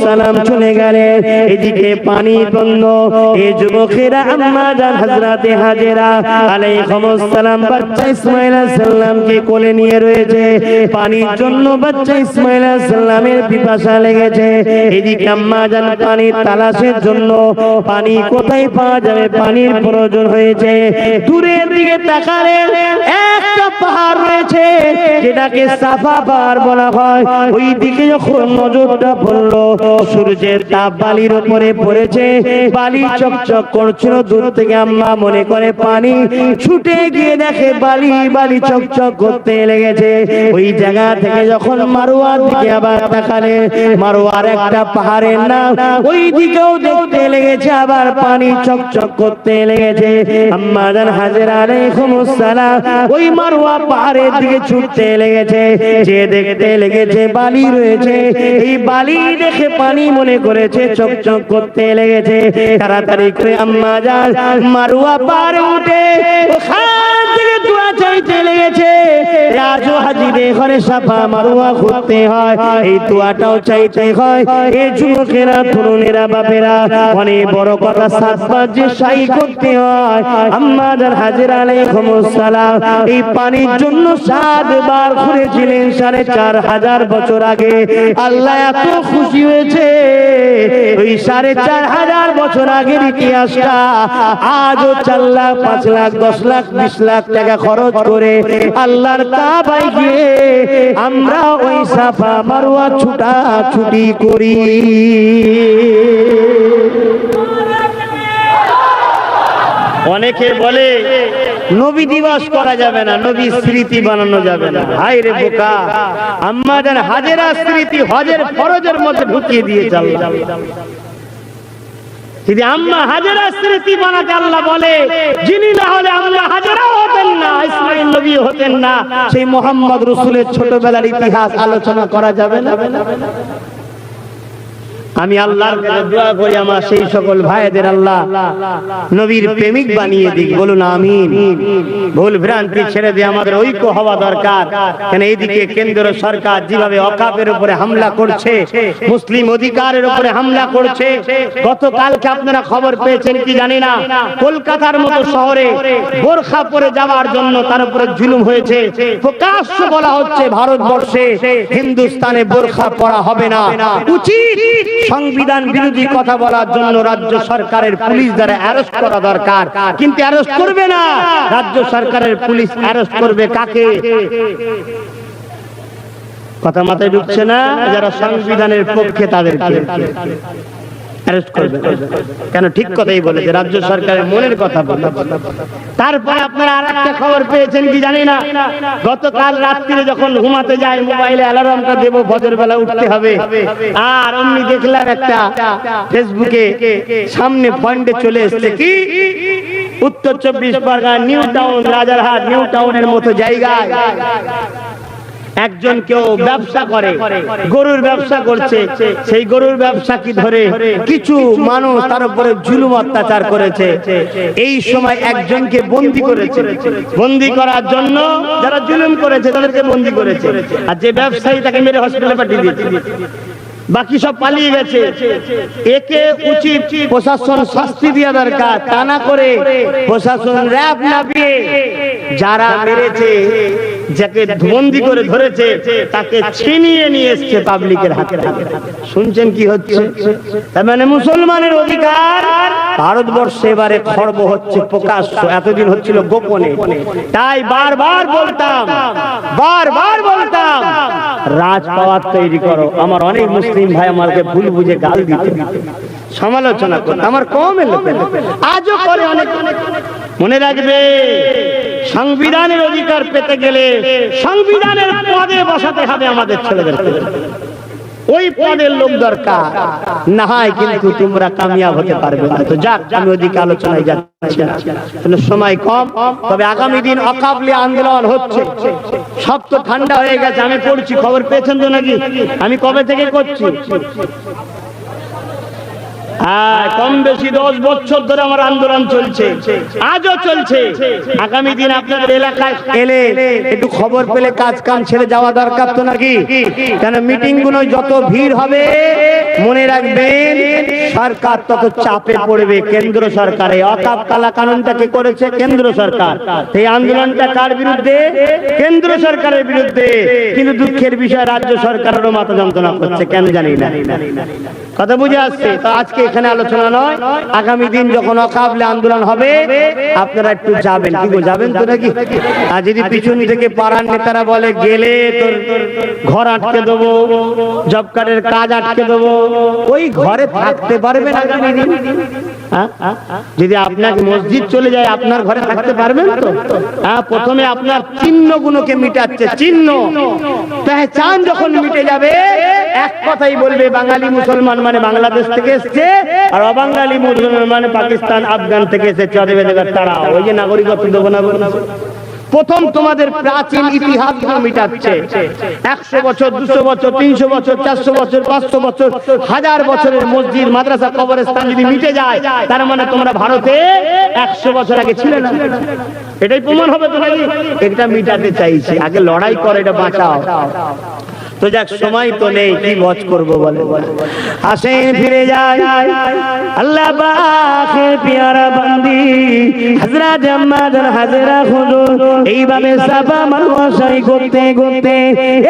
সালাম চলে গেলেন, এদিকে পানি বন্ধ। এই যুবকেরা আম্মা জান হযরতে হাজেরা আলাইহিস সালাম বাচ্চা ইসমাঈল আলাইহিস সালামকে কোলে নিয়ে রয়েছে। পানির জন্য বাচ্চা ইসমাঈল আলাইহিস সালামের পিপাসা লেগেছে। এদিকে আম্মা জান পানির তালাশের জন্য, পানি কোথায় পাওয়া যাবে, পানির প্রয়োজন হয়েছে। দূরের দিকে তাকালেন, একটা পাহাড় রয়েছে যেটাকে সাফা পাহাড় বলা হয়। ওই দিকে যখন নজরটা পড়লো, সূর্যের তাপ বালির উপরে পড়েছে, বালি চকচক করছিল। দূর থেকে আম্মা মনে করে পানি, ছুটে গিয়ে দেখে বালি বালি চকচক করতে লেগেছে। ওই জায়গা থেকে যখন মারওয়ার দিকে আবার তাকালে, মারওয়ার একটা পাহাড়ের নাম, ওই দিকেও দেখতে লেগেছে, আবার পানি চকচক করতে লেগেছে। আম্মা জান হাজেরা আলাইহিস সালাম ওই মারওয়া পাহাড়ের দিকে ছুটতে লেগেছে, যে দেখতে লেগেছে বালি রয়েছে। এই বালি দেখে পানি মনে করেছে চকচক করতে লেগেছে। তাড়াতাড়ি করে আম্মা জান মারওয়া পাহাড়ে উঠে ওখান থেকে দোয়া চাইতে লেগেছে। রাজু হাজিদের ঘরে সাফা মারওয়া ঘুরতে হয়, এই দোয়াটাও চাইতে হয়। এই যুবকেরা, তরুণেরা, বাপেরা, অনেক বড় কথা, সাতবার যে সাই করতে হয়। আম্মা জান হাজেরা আলাইহিস সালাম এই পানির জন্য 7 বার ঘুরেছিলেন 4500 বছর আগে। আল্লাহ এত খুশি হয়েছে, ওই 4500 বছর আগের ইতিহাসটা আজও 4 লাখ, 5 লাখ, 10 লাখ, 20 লাখ টাকা খরচ করে আল্লাহর কাবায় গিয়ে আমরা ওই সাফা মারওয়া ছুটাছুটি করি। অনেকে বলে নবী দিবস করা যাবে না, নবী স্মৃতি বানানো যাবে না। হায় রে বোকা, আম্মা জান হাজেরা স্মৃতি হজের ফরজের মধ্যে ঢুকিয়ে দিয়েছে আল্লাহ। যদি আম্মা হাজেরা স্মৃতি বানাতে আল্লাহ বলে, যিনি না হলে আম্মা হাজেরাও হতেন না, ইসমাঈল নবী হতেন না, সেই মুহাম্মদ রাসূলের ছোটবেলার ইতিহাস আলোচনা করা যাবে না? আমি আল্লাহর কাছে দোয়া করি আমার সেই সকল ভাইদের আল্লাহ নবীর প্রেমিক বানিয়ে দিক, বলুন আমিন। ভুল ভ্রান্তি ছেড়ে দিয়ে আমাদের ঐক্য হওয়া দরকার। কেন এইদিকে কেন্দ্র সরকার যেভাবে ওয়াকফের উপরে হামলা করছে, মুসলিম অধিকারের উপরে হামলা করছে, গতকালকে আপনারা খবর পেয়েছেন কি জানি না, কলকাতার মতো শহরে বোরখা পরে যাওয়ার জন্য তার উপরে জুলুম হয়েছে। প্রকাশ্য বলা হচ্ছে ভারতবর্ষে হিন্দুস্তানে বোরখা পরা হবে না। উচিত সংবিধান বিরোধী কথা বলার জন্য রাজ্য সরকারের পুলিশ দ্বারা অ্যারেস্ট করা দরকার, কিন্তু অ্যারেস্ট করবে না রাজ্য সরকারের পুলিশ, অ্যারেস্ট করবে কাকে? কথা মাথায় ঢুকছে না? যারা সংবিধানের পক্ষে তাদেরকে অ্যারেস্ট করবে। কেন? ঠিক কথাই বলেছে, রাজ্য সরকারের মনের কথা বলে। তারপরে আপনারা আরেকটা খবর পেয়েছেন কি জানি না, গতকাল রাত্রিরে যখন ঘুমাতে যায় মোবাইলে অ্যালার্মটা দেব ফজর বেলা উঠতে হবে, আর অমনি দেখলাম একটা ফেসবুকে সামনে পয়েন্টে চলে এসেছে কি, উত্তর 24 Pargana new town, Rajarhat new টাউনের মতো জায়গায় একজন কেউ ব্যবসা করে, গরুর ব্যবসা করছে, সেই গরুর ব্যবসা কি ধরে কিছু মানুষ তার উপরে জুলুম অত্যাচার করেছে। এই সময় একজনকে বন্দী করেছে, বন্দী করার জন্য যারা জুলুম করেছে তাদেরকে বন্দী করেছে, আর যে ব্যবসায়ী তাকে মেরে হসপিটালে পাঠিয়ে দিয়েছে, বাকি সব পালিয়ে গেছে। একে উচিত প্রশাসন শাস্তি দেওয়া দরকার, তা না করে প্রশাসন র‍্যাব নামিয়ে যারা মেরেছে, যাকে বন্দী করে ধরেছে, তাকে ছিনিয়ে নিয়ে এসছে পাবলিকের হাতে। শুনছেন কি হচ্ছে? তার মানে মুসলমানের অধিকার ভারতবর্ষে এবারে খর্ব হচ্ছে প্রকাশ্য, এতদিন হচ্ছিল গোপনে। তাই বারবার বলতাম রাজ পাওয়ার তৈরি করো। আমার অনেক মুসলিম ভাই আমাকে ভুল বুঝে গাল দিতে, সমালোচনা করতে, আমার কম এলো, আজও করে অনেক। মনে রাখবে, সংবিধানের অধিকার পেতে গেলে সংবিধানের পদে বসাতে হবে আমাদের ছেলেদেরকে, ওই পদের লোক দরকার, না হয় কিন্তু তোমরা কামিয়াব হতে পারবে না। তো যাক, আমি ওদিকে আলোচনায় যাচ্ছি না, সময় কম। তবে আগামী দিন অকাবলি আন্দোলন হচ্ছে, সব তো ঠান্ডা হয়ে গেছে। আমি পড়ছি, খবর পেয়েছেন তো নাকি? আমি কবে থেকে করছি? কম বেশি 10 বছর ধরে আমার আন্দোলন চলছে, আজও চলছে। আগামী দিন আপনাদের এলাকায় এলে একটু খবর পেলে কাজ কাম ছেড়ে যাওয়া দরকার তো নাকি? কেন মিটিং গুলো যত ভিড় হবে, মনে রাখবেন সরকার তত চাপে পড়বে। কেন্দ্র সরকার এই ওয়াকফ কালা কানুনটা কে করেছে? কেন্দ্র সরকার। এই আন্দোলনটা কার বিরুদ্ধে? কেন্দ্র সরকারের বিরুদ্ধে। কিন্তু দুঃখের বিষয় রাজ্য সরকারেরও মাথা যন্ত্রণা করছে, কেন জানি না। কথা বুঝে আসছে তো? আজকে এখানে আলোচনা নয়, আগামী দিন যখন ওয়াকফ আন্দোলন হবে আপনারা একটু যাবেন। কি গো, যাবেন তো নাকি? আর যদি পিছন থেকে পাড়ার নেতারা বলে গেলে তোর ঘর আটকে দেবো, জব কার্ডের কাজ আটকে দেবো, ওই ঘরে থাকতে পারবেন আগামী দিন? যদি আপনাকে মসজিদ চলে যায়, আপনার ঘরে থাকতে পারবেন তো? প্রথমে আপনার চিহ্নগুলোকে মিটাচ্ছে, চিহ্ন পেহচান যখন মিটে যাবে, এক কথাই বলবে বাঙালি মুসলমান মানে বাংলাদেশ থেকে এসছে, আর অবাঙালি মুসলমান মানে পাকিস্তান আফগান থেকে এসেছে, তারা ওই যে নাগরিকত্ব দেবো না বলছে। প্রথম তোমাদের প্রাচীন ইতিহাস মিটাচ্ছে। 100 বছর, 200 বছর, 300 বছর, 400 বছর, 500 বছর, 1000 বছরের মসজিদ, মাদ্রাসা, কবরস্থান যদি মিটে যায়, তার মানে তোমরা ভারতে 100 বছর আগে ছিলে না। এটাই প্রমাণ হবে তো নাকি? এটা মিটাতে চাইছি, আগে লড়াই করে এটা বাঁচাও। তো যাক, সময় তো নেই, কি বচ করবো বলে। আসেন ফিরে যায় আল্লাহ পাকের পিয়ারা বান্দি হযরত জাম্মাদান হাজরা হুজুর এইভাবে সাফা মারওয়া সাই করতে করতে,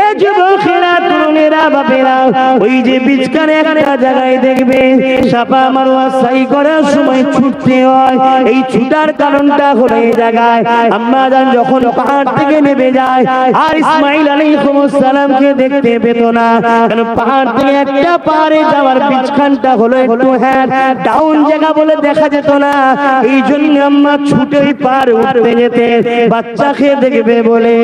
এ যুবকেরা, তরুণেরা, বাপেরা, ওই যে বিচকানে একটা জায়গায় দেখবে সাফা মারওয়া সাই করার সময় ছুটতে হয়। এই ছুটার কারণটা হলো এই জায়গায় আম্মা জান যখন পাহাড় থেকে নেমে যায় আর ইসমাঈল আলাইহিস সালামকে দেখতে পেত না, কারণ পাহাড় থেকে একটা পাহাড়ে যাওয়ার বিচখানটা হলো একটু ডাউন জায়গা বলে দেখা যেত না। এই জন্য আম্মা ছুটে পাহাড়ে উঠতে যেতে, বাচ্চাকে দেখবে বলে,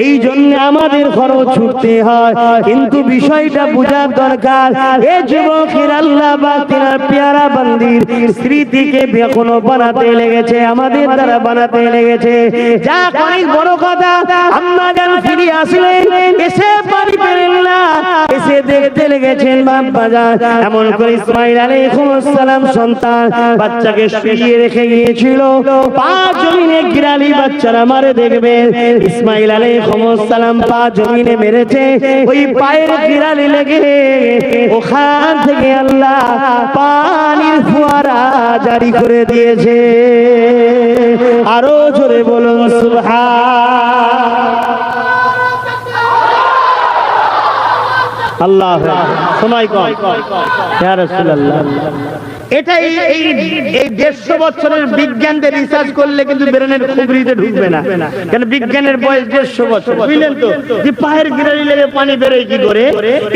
এই জন্য আমাদের ঘরেও ছুটতে হয়। কিন্তু বিষয়টা বোঝার দরকার, এ যুবকের আল্লাহ বা তিনার পেয়ারা বান্দির স্মৃতিকে এখনো বানাতে লেগেছে, আমাদের দ্বারা বানাতে লেগেছে। যা অনেক বড় কথা, আম্মা জান ফিরে আসলেন, এসে বাড়ি পেলেন না, এসে সে দেখতে লেগেছেন বাপজান। এমন করে ইসমাঈল আলাইহিস সালাম সন্তান বাচ্চাকে শুইয়ে রেখে গিয়েছিল। পা জমিনে গিরালি বাচ্চারা মারে দেখবেন, ইসমাঈল আলাইহিস সালাম পা জমিনে মেরেছে, ওই পায়ের গিরালি লেগে ওখান থেকে আল্লাহ পানির ফোয়ারা জারি করে দিয়েছে। আরো জোরে বলুন সুবহান আল্লাহ। সময় কম ইয়া রাসূলুল্লাহ। এটাই এই 150 বছরের বিজ্ঞানদের রিসার্চ করলে কিন্তু ব্রেনের খুবরিতে ঢুকবে না, কারণ বিজ্ঞানের বয়স 150 বছর, বুঝলেন তো, যে পায়ের গিরালি লেগে পানি বেরোয় কি করে,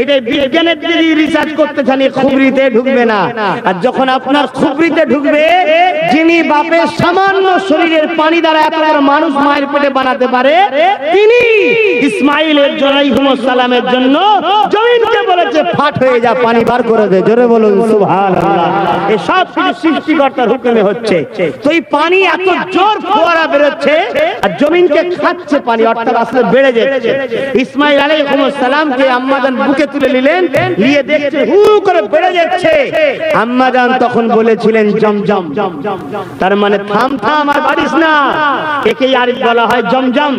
এটাই বিজ্ঞানের যদি রিসার্চ করতে চান খুবরিতে ঢুকবে না। আর যখন আপনার খুবরিতে ঢুকবে, যিনি বাপের সামান্য শরীরের পানি দ্বারা এত বড় মানুষ মায়ের পেটে বানাতে পারে, তিনি ইসমাঈলের আলাইহিস সালামের জন্য জমিনকে বলেছে ফাট হয়ে যা, পানি বার করে দে। জোরে বলুন সুবহানাল্লাহ। এই সব সৃষ্টিকর্তার হুকুমে হচ্ছে। তো এই পানি এত জোর ফোয়ারা বেরোচ্ছে আর জমিনকে খাচ্ছে পানি, অর্থাৎ আসলে বেড়ে যাচ্ছে। ইসমাঈল আলাইহিস সালামকে আম্মাজান বুকে তুলে নিলেন, নিয়ে দেখছে হু করে বেড়ে যাচ্ছে। আম্মাজান তখন বলেছিলেন জমজম, তার মানে থাম থাম আর বাড়িস না। একেই আরেক বলা হয় জমজম,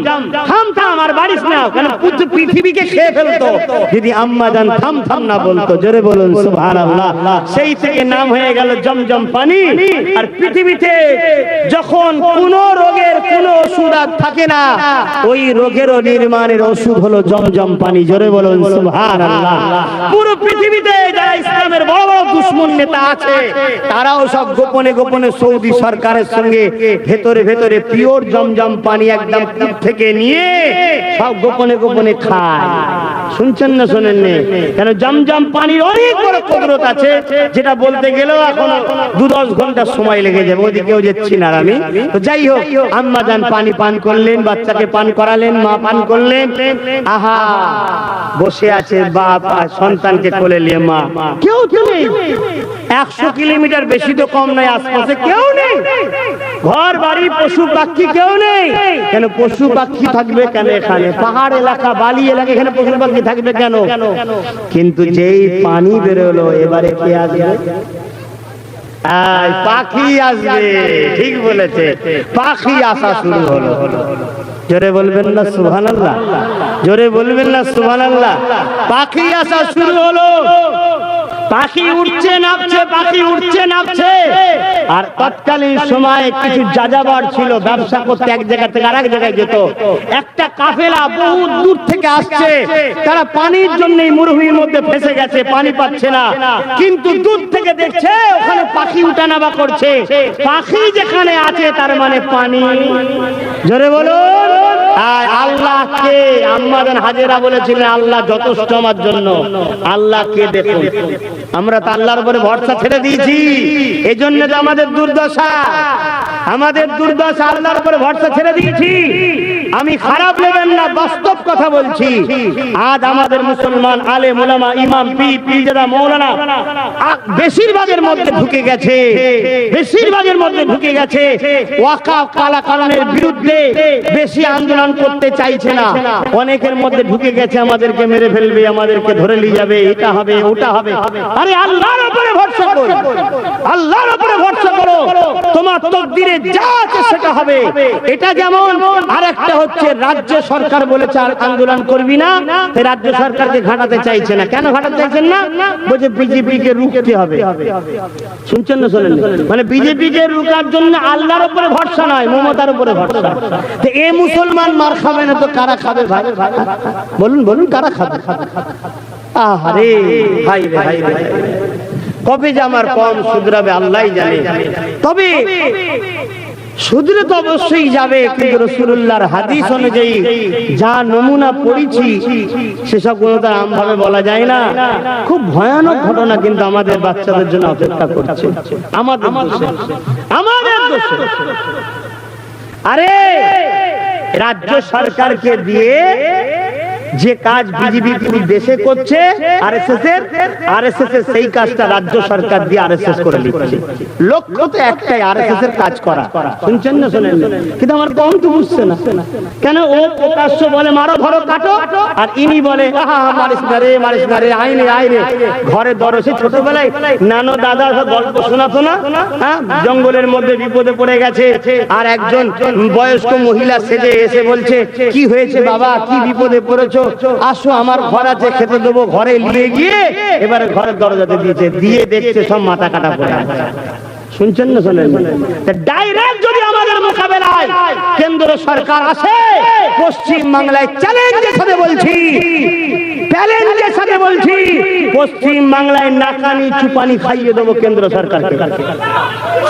থাম থাম আর বাড়িস না, কারণ পুরো পৃথিবীকে খেয়ে ফেলতো যদি আম্মাজান থাম থাম না বলতো। জোরে বলুন সুবহানাল্লাহ। সেই থেকে নাম হয়ে গেল জমজম পানি। আর পৃথিবীতে যখন কোন রোগের কোন ওষুধ আর থাকে না, ওই রোগেরও নির্মাণের ওষুধ হলো জমজম পানি। জোরে বলুন সুবহানাল্লাহ। পুরো পৃথিবীতে যারা ইসলামের বড় বড় দুশমন নেতা আছে, তারাও সব গোপনে গোপনে সৌদি সরকারের সঙ্গে ভেতরে ভেতরে পিওর জমজম পানি একদম কূপ থেকে নিয়ে সব গোপনে গোপনে খায়। শুনছেন না শোনেননি? কেন জমজম পানির অনেক বড় কুদরত আছে, যেটা বলতে গেলেও এখন 2-10 ঘন্টা সময় লেগে যাবে, ওদিকেও যাচ্ছি না আমি। তো যাই হোক, আম্মাজান পানি পান করলেন, বাচ্চাকে পান করালেন, মা পান করলেন। আহা, বসে আছে বাপ আর সন্তানকে কোলে নিয়ে। মা কেউ নেই, 100 কিলোমিটার বেশি তো কম নয়, আশপাশে কেউ নেই, ঘর বাড়ি পশু পাখি কেউ নেই। কেন পশু পাখি থাকবে কেন এখানে? পাহাড় এলাকা, বালি এলাকা, এখানে পশু পাখি থাকবে কেন? কিন্তু যেই পানি বেরোলো, এবারে কে আসবে? পাখি আসবে। ঠিক বলেছে, পাখি আসা শুরু হলো। জোরে বলবেন না সুবহানাল্লাহ? জোরে বলবেন না সুবহানাল্লাহ? পাখি আসা শুরু হলো। পাখি উঠছে নামছে, পাখি উঠছে নামছে। আর তৎকালীন সময়ে কিছু যাযাবর ছিল, ব্যবসা করতে এক জায়গা থেকে আরেক জায়গায় যেত। একটা কাফেলা বহু দূর থেকে আসছে, তারা পানির জন্য মরুভূমির মধ্যে ফেসে গেছে, পানি পাচ্ছে না। কিন্তু দূর থেকে দেখছে ওখানে পাখি উঠানামা করছে। পাখি যেখানে আছে তার মানে পানি। জোরে বলুন। আর আল্লাহকে আম্মাজান হাজেরা বলেছিলেন, আল্লাহ যথেষ্ট আমার জন্য। আল্লাহকে দেখুন, আমরা তো আল্লাহর উপরে ভরসা ছেড়ে দিয়েছি, এই জন্য তো আমাদের দুর্দশা। আমাদের দুর্দশা, আল্লাহর উপরে ভরসা ছেড়ে দিয়েছি। আমি খারাপ নেবেন না, বাস্তব কথা বলছি। আজ আমাদের মুসলমান আলেম উলামা, ইমাম, পীর, পীরজাদা, মাওলানা বেশিরভাগের মধ্যে ঢুকে গেছে, বেশিরভাগের মধ্যে ঢুকে গেছে। ওয়াকাফ কালাকানুনের বিরুদ্ধে বেশি আন্দোলন করতে চাইছে না। অনেকের মধ্যে ঢুকে গেছে, আমাদেরকে মেরে ফেলবে, আমাদেরকে ধরে নিয়ে যাবে, এটা হবে ওটা হবে। আরে আল্লাহর উপরে ভরসা করো, আল্লাহর উপরে ভরসা করো, তোমার তকদিরে যা আছে সেটা হবে। এটা যেমন। আরেকটা হচ্ছে, রাজ্য সরকার বলেছে আর আন্দোলন করবি না, রাজ্য সরকারকে ঘাটাতে চাইছে না। কেন ঘাটাতে চাইছেন না? বলছে বিজেপি কে রুখতে হবে। শুনছেন না শোনেন? মানে বিজেপি কে রুখার জন্য আল্লাহর উপরে ভরসা নয়, মমতার উপরে ভরসা। তো এ মুসলমান মার খাবে না তো কারা খাবে ভাই? বলুন বলুন, কারা খাবে? আহারে ভাই রে ভাই রে, কবে যে আমার কম শুধরাবে আল্লাহই জানে। তবে শুধরে তো অবশ্যই যাবে, কিন্তু রাসূলুল্লাহর হাদিস অনুযায়ী যা নমুনা পড়েছি সেসব কোনো তো আমভাবে বলা যায় না। খুব ভয়ানক ঘটনা কিন্তু আমাদের বাচ্চাদের জন্য অপেক্ষা করছে। আমাদের দোষে, আমাদের দোষে। আরে রাজ্য সরকারকে দিয়ে যে কাজ বিজেপি পুরো দেশে করছে আরএসএস এর সেই কাজটা রাজ্য সরকার দিয়ে আরএসএস করে নিচ্ছে। লক্ষ্য তো একটাই, আরএসএস এর কাজ করা। শুনছেন না শোনেন? কিন্তু আমার কম তো বুঝছে না কেন। ও প্রকাশ্য বলে মারো ধরো কাটো, আর ইনি বলে মারিস না রে আইনে আইনে। ঘরে দরসে ছোটবেলায় নানো দাদা গল্প শোনাতো না, জঙ্গলের মধ্যে বিপদে পড়ে গেছে, আর একজন বয়স্ক মহিলা সেজে এসে বলছে কি হয়েছে বাবা, কি বিপদে পড়েছো, আসো আমার ঘর আছে খেতে দেবো। ঘরে নিয়ে গিয়ে এবারে ঘরের দরজাতে দিয়েছে, দিয়ে দেখছে সব মাথা কাটা পড়ে আছে। শুনছেন না শোনেন? ডাইরেক্ট যদি আমাদের মোকাবেলায় কেন্দ্র সরকার আসে, পশ্চিম বাংলায় চ্যালেঞ্জের সাথে বলছি, চ্যালেঞ্জের সাথে বলছি, পশ্চিম বাংলায় নাকানি চুপানি খাইয়ে দেবো কেন্দ্র সরকারকে।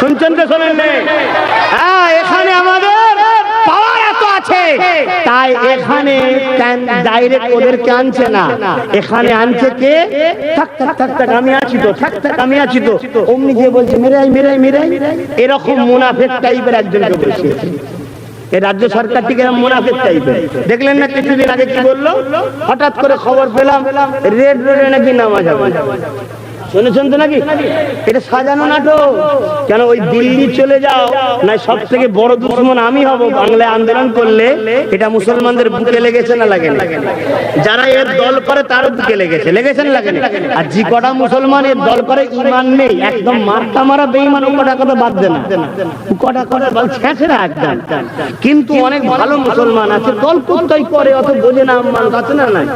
শুনছেন তো শোনেন? হ্যাঁ, এখানে আমাদের পাওয়ার এত আছে, তাই এখানে ডাইরেক্ট ওদেরকে আনছে না, এখানে আনছে কে? থাক থাক থাক থাক আমি আছি তো, থাক থাক আমি আছি তো, অমনি গিয়ে বলছে মেরাই মেরাই মেরাই। এরকম মুনাফেক টাইপের একজনকে বলছে। এই রাজ্য সরকারটিকে মুনাফেক টাইপের। দেখলেন না কিছুদিন আগে কি বললো? হঠাৎ করে খবর পেলাম রেড রোডে নাকি নামাজ হবে। শুনেছেন তো নাকি? এটা সাজানো নাটক। কেন ওই দিল্লি চলে যাও না, সব থেকে বড় দুশ্মন আমি হব বাংলায় আন্দোলন করলে। এটা মুসলমানদের বুকে লেগেছে না লাগে? যারা এর দল করে তার বুকে লেগেছে, লেগেছে না লাগে? আর যে কটা মুসলমান এর দল করে ইমান নেই, একদম মারটা মারা বেঈমান, ও কটা কথা বাদ দেন, কটা কথা বল ছেঁচড়া একদম। কিন্তু অনেক ভালো মুসলমান আছে, দল করতেই করে, অত বোঝে না, মানুষ আছে না নাই,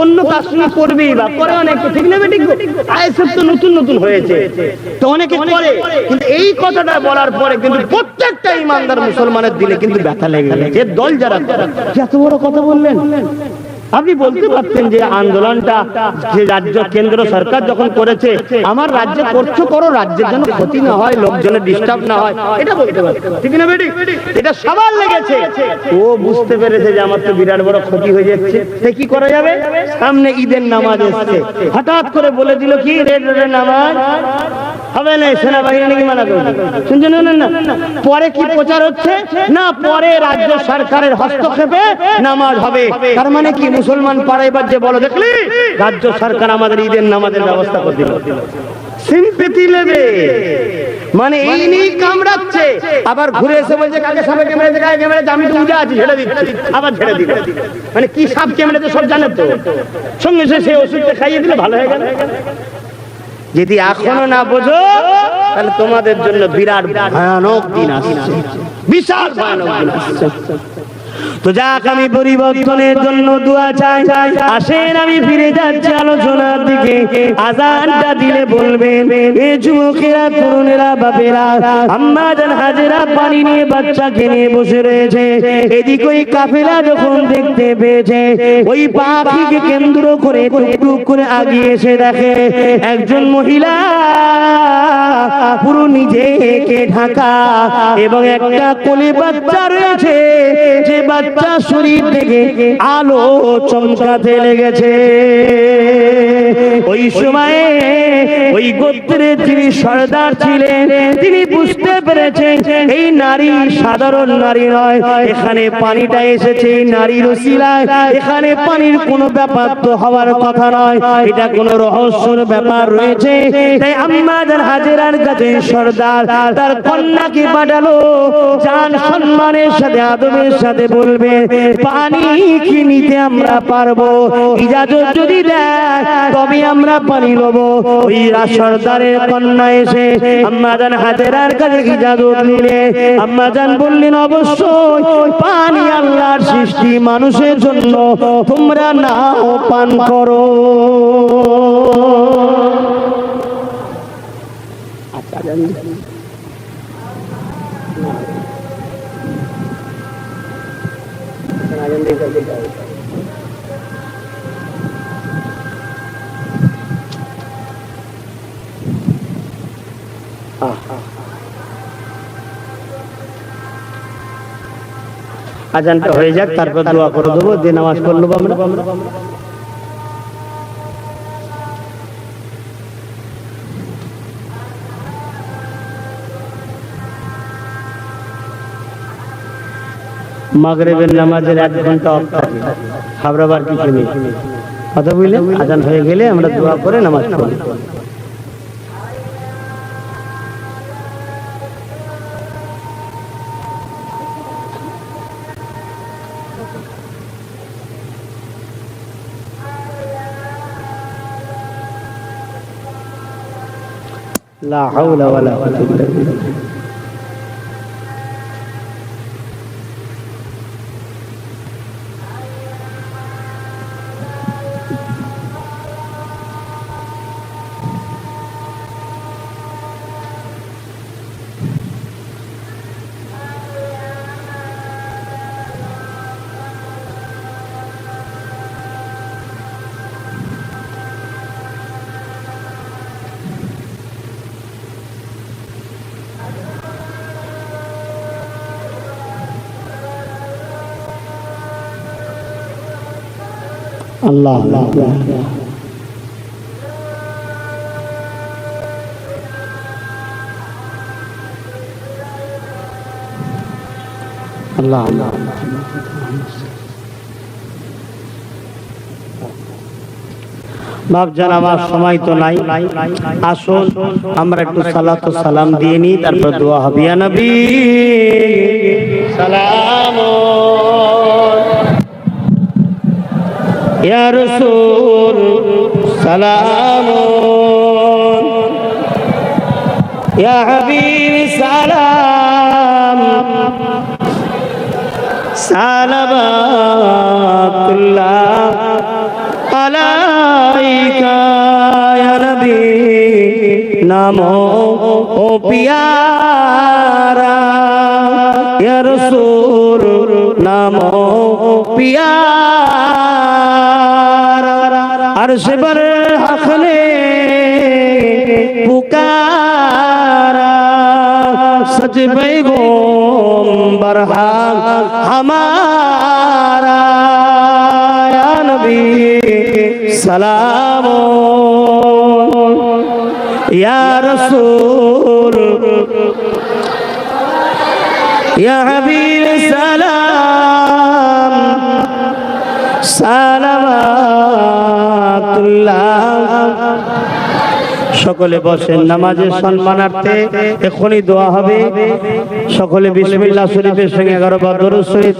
অন্য কাজ শুনে করবেই বা করে অনেক, ঠিক না বেঠিক? আইএসএফ তো নতুন নতুন হয়েছে তো অনেকে করে, কিন্তু এই কথাটা বলার পরে কিন্তু প্রত্যেকটা ইমানদার মুসলমানের দিলে কিন্তু ব্যথা লেগে গেছে। দল যারা এত বড় কথা বললেন, আপনি বলতে পারতেন যে আন্দোলনটা যে রাজ্য কেন্দ্র সরকার যখন করেছে, আমার রাজ্যে করছো করো, রাজ্যের জন্য ক্ষতি না হয়, লোকজনের ডিস্টার্ব না হয়, এটা বলতে পারতেন, ঠিক না বেটি? এটা সবার লেগেছে। ও বুঝতে পেরেছে যে আমার তো বিরাট বড় ক্ষতি হয়ে যাচ্ছে, সে কি করা যাবে? সামনে ঈদের নামাজ এসছে, হঠাৎ করে বলে দিল কি রেড রোডের নামাজ হবে না, সেনাবাহিনী নাকি মানা করবে। শুনছেন না? পরে কি প্রচার হচ্ছে না, পরে রাজ্য সরকারের হস্তক্ষেপে নামাজ হবে। তার মানে কি মুসলমান পাড়ায় বাজে বলো দেখলি রাজ্য সরকার আমাদের ঈদের নামাজের ব্যবস্থা করে দিল। সিম্পেথি লেবে মানে এই নিয়ে কামড়াচ্ছে, আবার ঘুরে এসে বলছে কাকে সাপে ক্যামেরাতে, কাকে ক্যামেরাতে, আমি তো উঠে আছি ছেড়ে দিচ্ছি, আবার ছেড়ে দিল। মানে কি সাপ ক্যামেরাতে সব জানে তো, সঙ্গে সে ওষুধটা খাইয়ে দিলে ভালো হয়ে গেল। যদি এখনো না বোঝো তাহলে তোমাদের জন্য বিরাট ভয়ানক দিন আসছে, বিশাল ভয়ানক দিন আসছে। তো যাক, আমি পরিবর্তনের জন্য দোয়া চাই। আসেন আমি ফিরে যাচ্ছি আলোচনার দিকে। আযানটা দিলে বলবেন এ যুবকেরা, তরুণেরা, বাপেরা, আম্মা জান হাজেরা পানি নিয়ে বাচ্চাকে নিয়ে বসে রয়েছে। এদিক ওই কাফেলা যখন দেখতে পেয়েছে, ওই পাখিকে কেন্দ্র করে টুকটুক করে আগিয়ে এসে দেখে একজন মহিলা পুরো নিজেকে ঢাকা এবং একটা কোলে বাচ্চা রয়েছে, যে বাচ্চা শরীর থেকে আলো চমকাতে লেগেছে। ওই সময়ে ওই গোত্রের যিনি সর্দার ছিলেন, তিনি বুঝতে পেরেছেন এই নারী সাধারণ নারী নয়, এখানে পানিটা এসেছে এই নারীর ওসিলায়, এখানে পানির কোনো ব্যাপার তো হওয়ার কথা নয়, এটা কোনো রহস্যের ব্যাপার রয়েছে। তাই আম্মা জান হাজেরার কাছে সর্দার তার কন্যাকে পাঠালো, জান সম্মানের সাথে আদবের সাথে বলবে পানি কি নিতে আমরা পারবো, ইজাজত যদি দেয় তবে আমরা পানি নেবো। ওই সর্দারের কন্যা এসে আম্মা জান হাজেরার কাছে ইজাজত নিলে আম্মা জান বললেন অবশ্যই পানি আল্লাহর সৃষ্টি, মানুষের জন্য, তোমরা নাও পান করো। আজানটা হয়ে যাক, তারপর দোয়া করে দেবো, যে নামাজ পড়লো আমরা। মাগরিবের নামাজের 1 ঘন্টা অফ থাকে, খাবরাবার কিছু নেই। কথা বুঝলেন? আজান হয়ে গেলে আমরা দোয়া করে নামাজ পড়ি। লা হাওলা ওয়ালা কুওয়াতা ইল্লা বিল্লাহ। আল্লাহ আল্লাহ আল্লাহ। বাপ জান, আমার সময় তো নাই, আসুন আমরা একটু সালাত ও সালাম দিয়ে নিই, তারপর দোয়া হবে। ইয়া নবী সালাম, ইয়া রাসূল সালাম, ইয়া হাবিব সালাম, সালাওয়াতুল্লাহ আলাইকা ইয়া নবী নামো ও পিয়ারা, ইয়া রাসূল নামো পিয়ারা, আরশ पर हक ने पुकारा, सच पैगंबर हमारा, या नबी सलाम, या रसूल या हबीब सलाम, সালাওয়াতুল্লাহ। সকলে বসেন, নামাজের সম্মানার্থে এখনই দোয়া হবে। সকলে বিসমিল্লাহ শরীফের সঙ্গে 11 বার দরুদ শরীফ